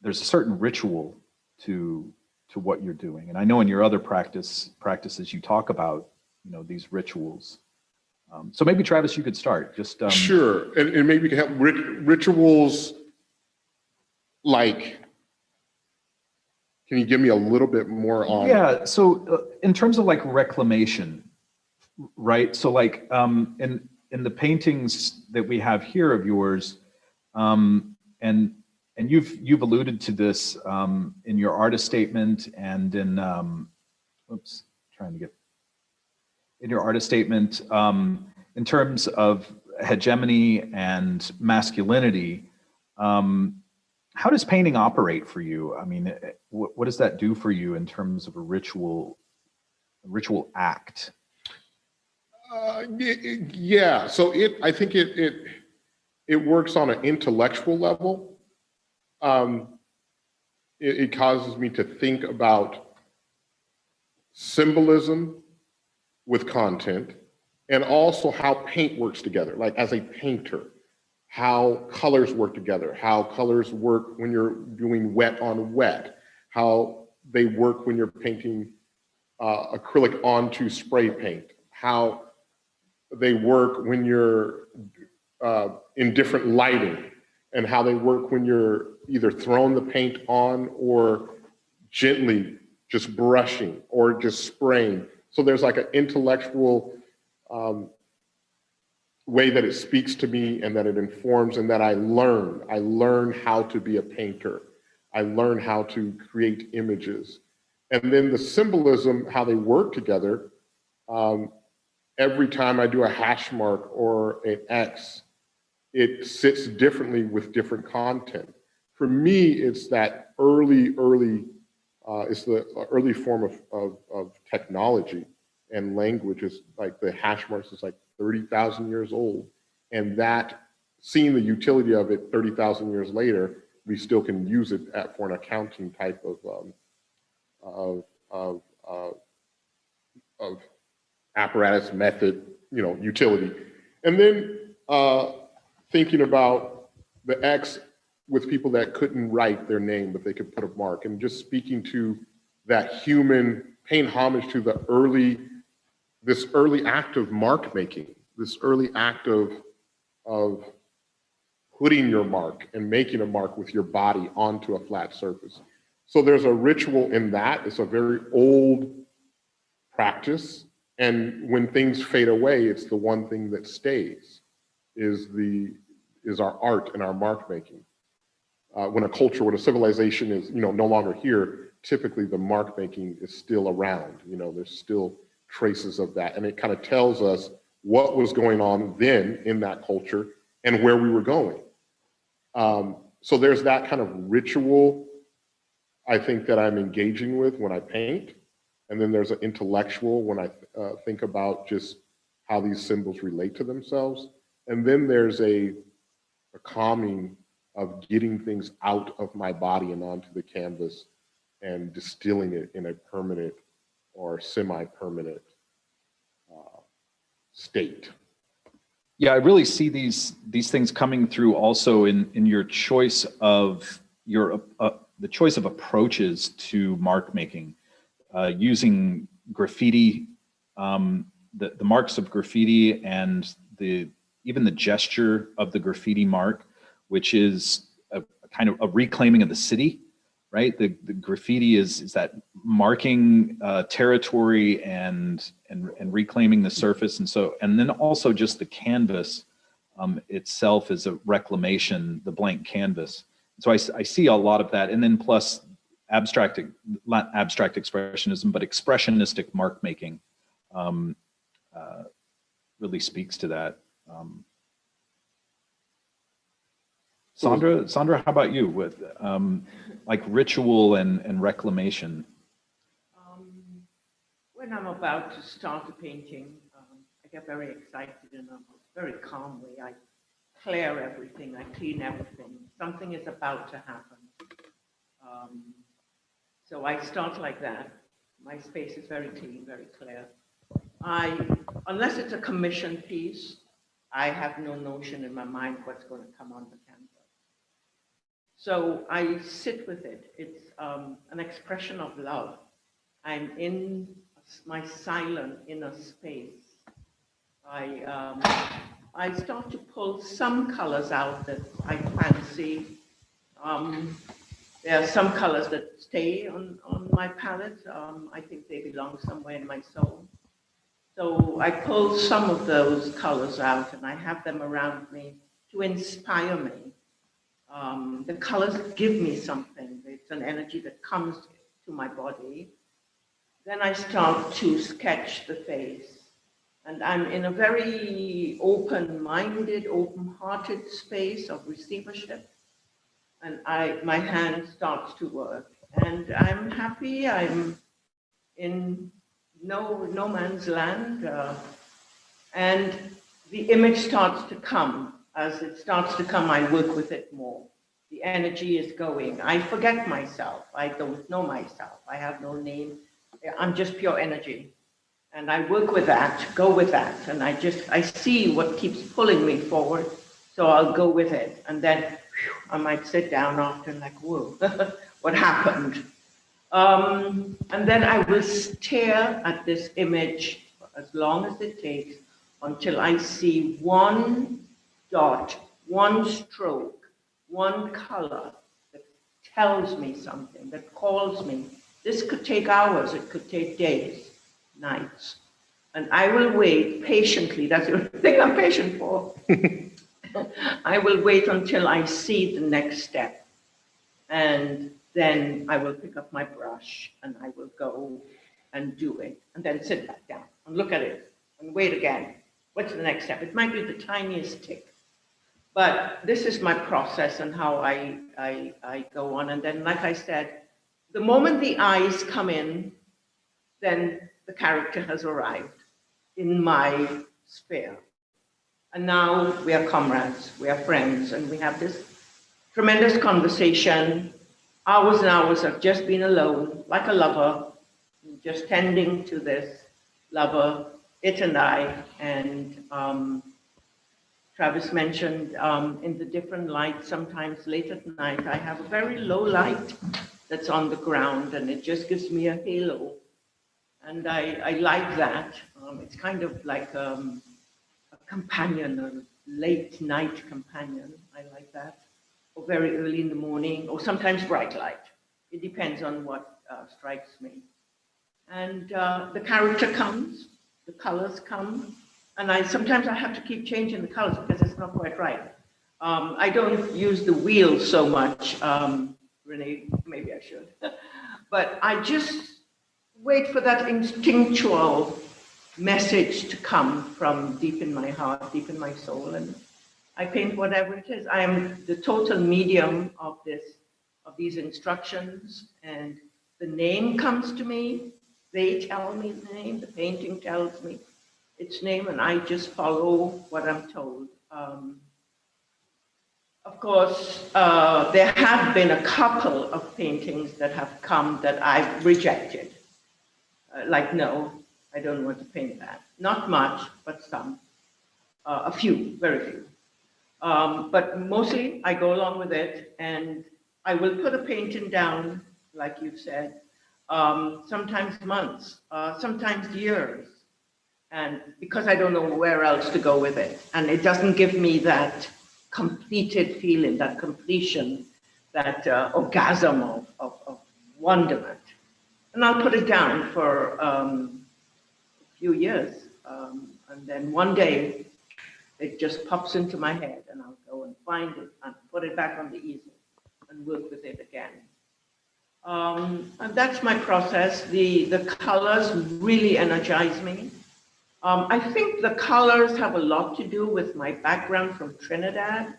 there's a certain ritual to what you're doing. And I know in your other practices you talk about, you know, these rituals. So maybe Travis, you could start. Just sure, and maybe you can help rituals. Like, can you give me a little bit more on? Yeah. So in terms of like reclamation, right? So like in the paintings that we have here of yours, and you've alluded to this in your artist statement and in in your artist statement in terms of hegemony and masculinity. How does painting operate for you? I mean, what does that do for you in terms of a ritual act? Yeah. So I think it works on an intellectual level. It causes me to think about symbolism with content, and also how paint works together. Like as a painter, how colors work together, how colors work when you're doing wet on wet, how they work when you're painting acrylic onto spray paint, how they work when you're in different lighting, and how they work when you're either throwing the paint on or gently just brushing or just spraying. So there's like an intellectual way that it speaks to me and that it informs and that I learn. I learn how to be a painter. I learn how to create images. And then the symbolism, how they work together, every time I do a hash mark or an X, it sits differently with different content. For me, it's that early, it's the early form of technology and language. Is like the hash marks is like 30,000 years old. And that, seeing the utility of it 30,000 years later, we still can use it for an accounting type of apparatus, method, you know, utility. And then thinking about the X with people that couldn't write their name, but they could put a mark, and just speaking to that human, paying homage to this early act of mark making, this early act of putting your mark and making a mark with your body onto a flat surface. So there's a ritual in that. It's a very old practice. And when things fade away, it's the one thing that stays, is our art and our mark making. When a civilization is, you know, no longer here, typically the mark making is still around. You know, there's still traces of that, and it kind of tells us what was going on then in that culture and where we were going. So there's that kind of ritual, I think, that I'm engaging with when I paint, And then there's an intellectual when I think about just how these symbols relate to themselves. And then there's a calming of getting things out of my body and onto the canvas and distilling it in a permanent or semi-permanent state. Yeah, I really see these things coming through also in your choice of the choice of approaches to mark making, using graffiti, the marks of graffiti, and even the gesture of the graffiti mark, which is a kind of a reclaiming of the city, right? The graffiti is that marking territory and reclaiming the surface, and then also just the canvas itself is a reclamation, the blank canvas. So I see a lot of that, and then plus not abstract expressionism, but expressionistic mark making really speaks to that. Sandra, how about you with like ritual and reclamation? When I'm about to start a painting, I get very excited in a very calm way. I clear everything, I clean everything. Something is about to happen. So I start like that. My space is very clean, very clear. Unless it's a commission piece, I have no notion in my mind what's going to come on the canvas. So I sit with it. It's an expression of love. I'm in my silent inner space. I start to pull some colors out that I fancy. There are some colors that stay on my palette. I think they belong somewhere in my soul. So I pull some of those colors out and I have them around me to inspire me. The colors give me something. It's an energy that comes to my body. Then I start to sketch the face. And I'm in a very open-minded, open-hearted space of receivership. And my hand starts to work. And I'm happy. I'm in no man's land. And the image starts to come. As it starts to come, I work with it more. The energy is going. I forget myself. I don't know myself. I have no name. I'm just pure energy. And I work with that, go with that. And I see what keeps pulling me forward. So I'll go with it. And then whew, I might sit down after and like, whoa, what happened? And then I will stare at this image for as long as it takes until I see one dot, one stroke, one color that tells me something, that calls me. This could take hours, it could take days, nights. And I will wait patiently. That's the thing I'm patient for. I will wait until I see the next step. And then I will pick up my brush and I will go and do it. And then sit back down and look at it and wait again. What's the next step? It might be the tiniest tick. But this is my process and how I go on. And then, like I said, the moment the eyes come in, then the character has arrived in my sphere. And now we are comrades, we are friends, and we have this tremendous conversation, hours and hours of just being alone, like a lover, just tending to this lover, it and I. And Travis mentioned in the different lights, sometimes late at night, I have a very low light that's on the ground, and it just gives me a halo. And I like that. It's kind of like a companion, a late night companion. I like that. Or very early in the morning, or sometimes bright light. It depends on what strikes me. And the character comes, the colors come, and sometimes I have to keep changing the colors because it's not quite right. I don't use the wheel so much, Rene, maybe I should. But I just wait for that instinctual message to come from deep in my heart, deep in my soul, and I paint whatever it is. I am the total medium of these instructions, and the name comes to me, they tell me the name, the painting tells me its name, and I just follow what I'm told. Of course, there have been a couple of paintings that have come that I've rejected. Like, no, I don't want to paint that. Not much, but some. A few, very few. But mostly I go along with it, and I will put a painting down, like you've said, sometimes months, sometimes years, and because I don't know where else to go with it. And it doesn't give me that completed feeling, that completion, that orgasm of wonderment. And I'll put it down for a few years. And then one day, it just pops into my head, and I'll go and find it and put it back on the easel and work with it again. And that's my process. The colors really energize me. I think the colors have a lot to do with my background from Trinidad.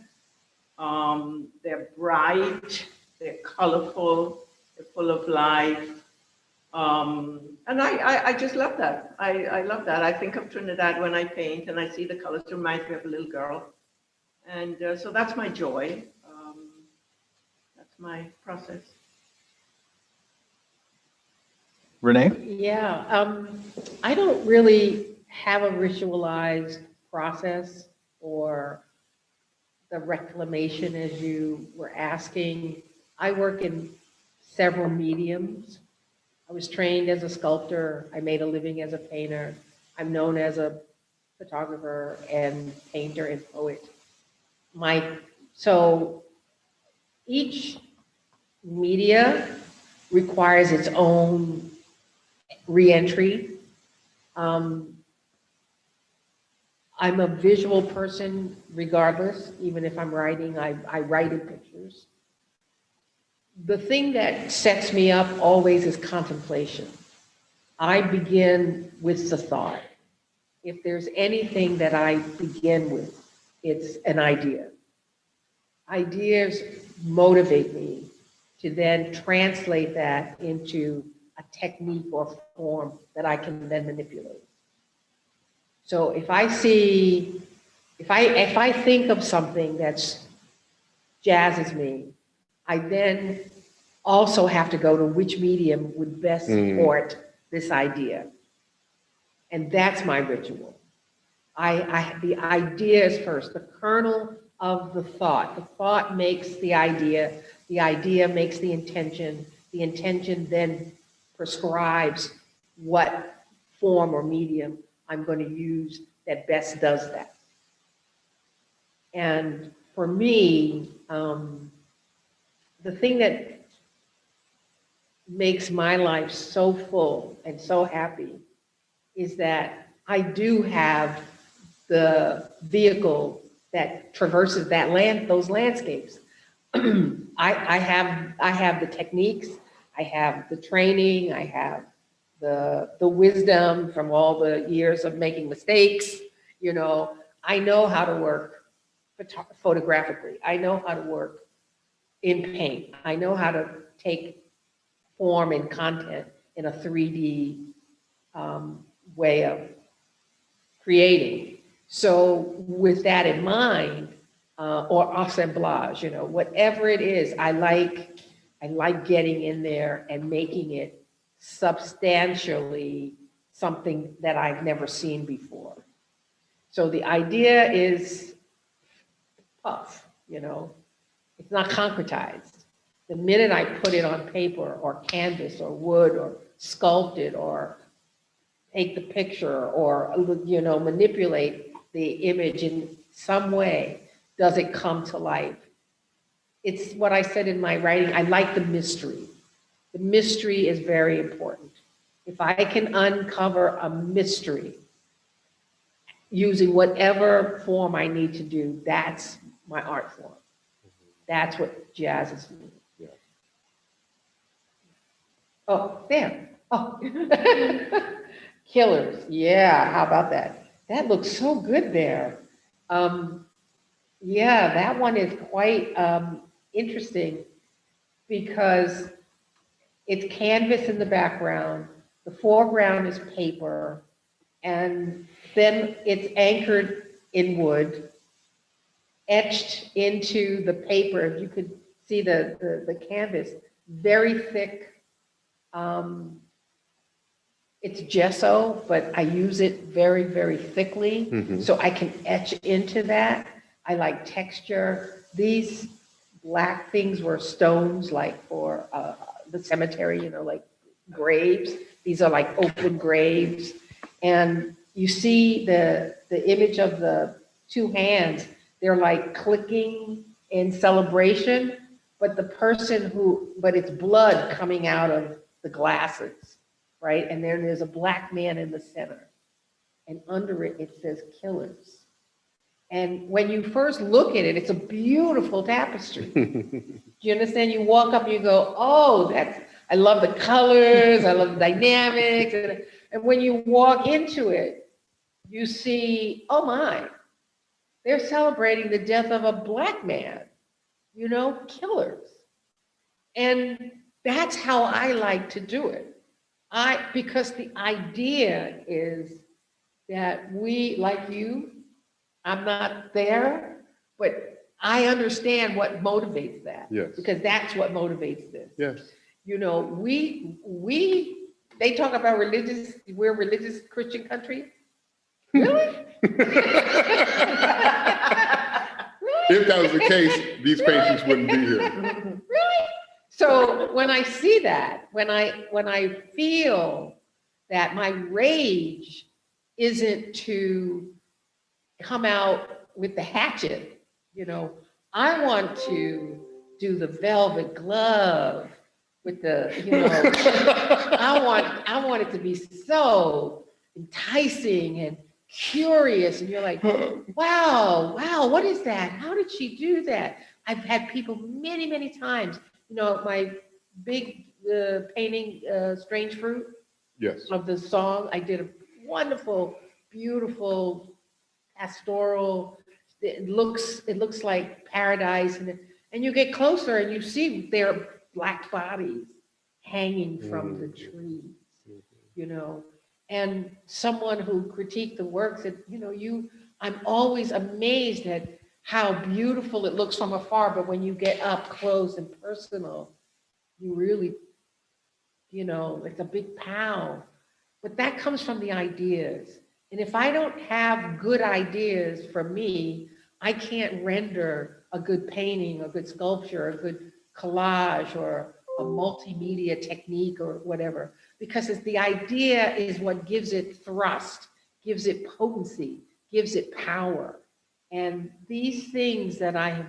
They're bright, they're colorful, they're full of life. And I just love that. I love that. I think of Trinidad when I paint, and I see the colors. It reminds me of a little girl. And so that's my joy. That's my process. Rene? Yeah, I don't really have a ritualized process or the reclamation as you were asking. I work in several mediums. I was trained as a sculptor. I made a living as a painter. I'm known as a photographer and painter and poet. So each media requires its own re-entry. I'm a visual person regardless, even if I'm writing, I write in pictures. The thing that sets me up always is contemplation. I begin with the thought. If there's anything that I begin with, it's an idea. Ideas motivate me to then translate that into a technique or form that I can then manipulate. So if I think of something that's jazzes me, I then also have to go to which medium would best support this idea. And that's my ritual. The idea is first, the kernel of the thought. The thought makes the idea makes the intention then prescribes what form or medium I'm going to use that best does that. And for me, the thing that makes my life so full and so happy is that I do have the vehicle that traverses those landscapes. I have the techniques, I have the training, I have the wisdom from all the years of making mistakes. You know, I know how to work photographically. I know how to work in paint. I know how to take form and content in a 3D way of creating. So with that in mind, or assemblage, you know, whatever it is, I like getting in there and making it substantially something that I've never seen before. So the idea is puff, you know, it's not concretized. The minute I put it on paper or canvas or wood or sculpt it or take the picture or, you know, manipulate the image in some way, does it come to life? It's what I said in my writing. I like the mystery. The mystery is very important. If I can uncover a mystery using whatever form I need to do, that's my art form. That's what jazzes me. Yeah. Oh, there. Oh. Killers. Yeah, how about that? That looks so good there. Yeah, that one is quite interesting because it's canvas in the background. the foreground is paper, and then it's anchored in wood, etched into the paper. If you could see the canvas, very thick. It's gesso, but I use it very, very thickly, so I can etch into that. I like texture. These black things were stones, like for the cemetery, you know, like graves. These are like open graves. And you see the image of the two hands, they're like clicking in celebration, but but it's blood coming out of the glasses, right? And then there's a black man in the center. And under it, it says killers. And when you first look at it, it's a beautiful tapestry. Do you understand? You walk up and you go, oh, I love the colors, I love the dynamics. And when you walk into it, you see, oh my, they're celebrating the death of a black man, you know, killers. And that's how I like to do it. Because the idea is that we, like you, I'm not there, but I understand what motivates that. Yes. Because that's what motivates this. Yes. You know, they talk about we're a religious Christian country. Really? If that was the case, these patients wouldn't be here. Really? So when I see that, when I feel that my rage isn't to come out with the hatchet, you know, I want to do the velvet glove with the, you know, I want it to be so enticing and curious, and you're like, wow, what is that? How did she do that? I've had people many, many times, you know, my big painting, Strange Fruit, Yes. of the song, I did a wonderful, beautiful, pastoral, it looks like paradise, and you get closer and you see their black bodies hanging from the trees, you know. And someone who critiqued the work said, you know, I'm always amazed at how beautiful it looks from afar, but when you get up close and personal, you really, you know, it's a big pound. But that comes from the ideas. And if I don't have good ideas for me, I can't render a good painting, a good sculpture, a good collage, or a multimedia technique or whatever, because it's the idea is what gives it thrust, gives it potency, gives it power. And these things that I've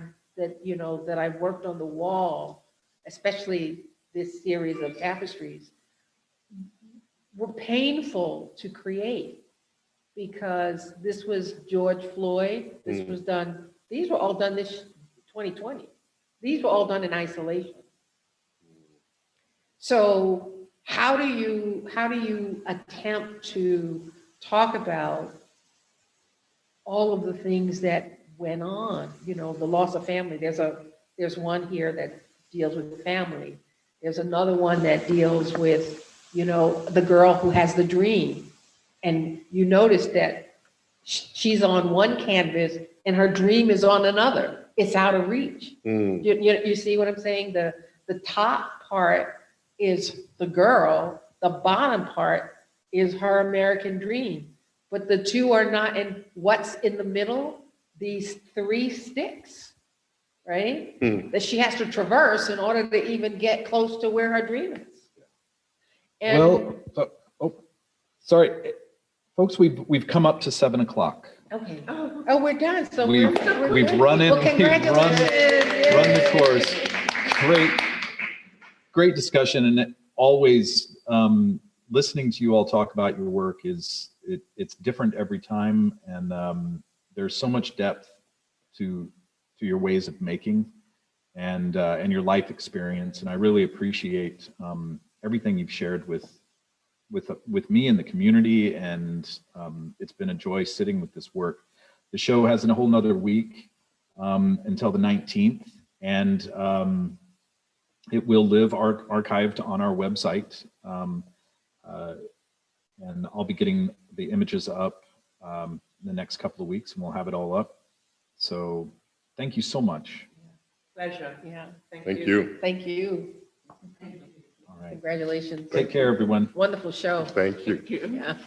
worked on the wall, especially this series of tapestries, were painful to create, because this was George Floyd, this was done, these were all done this 2020. These were all done in isolation. So how do you attempt to talk about all of the things that went on? You know, the loss of family. There's one here that deals with family. There's another one that deals with, you know, the girl who has the dream. And you notice that she's on one canvas and her dream is on another. It's out of reach. You see what I'm saying? The top part is the girl, the bottom part is her American dream. But the two are not, and what's in the middle? These three sticks, right? That she has to traverse in order to even get close to where her dream is. And, sorry, folks, we've come up to 7 o'clock. okay. Oh, we're done. So We've good. run it. Well, We've run the congratulations. course. Great discussion, and always listening to you all talk about your work it's different every time, and there's so much depth to your ways of making and your life experience, and I really appreciate everything you've shared with me and the community, and it's been a joy sitting with this work. The show has a whole nother week until the 19th, and it will live archived on our website. And I'll be getting the images up in the next couple of weeks, and we'll have it all up. So thank you so much. Pleasure. Yeah, Thank you. thank you. All right. Congratulations. Take care, everyone. Wonderful show. Thank you. Thank you. Yeah.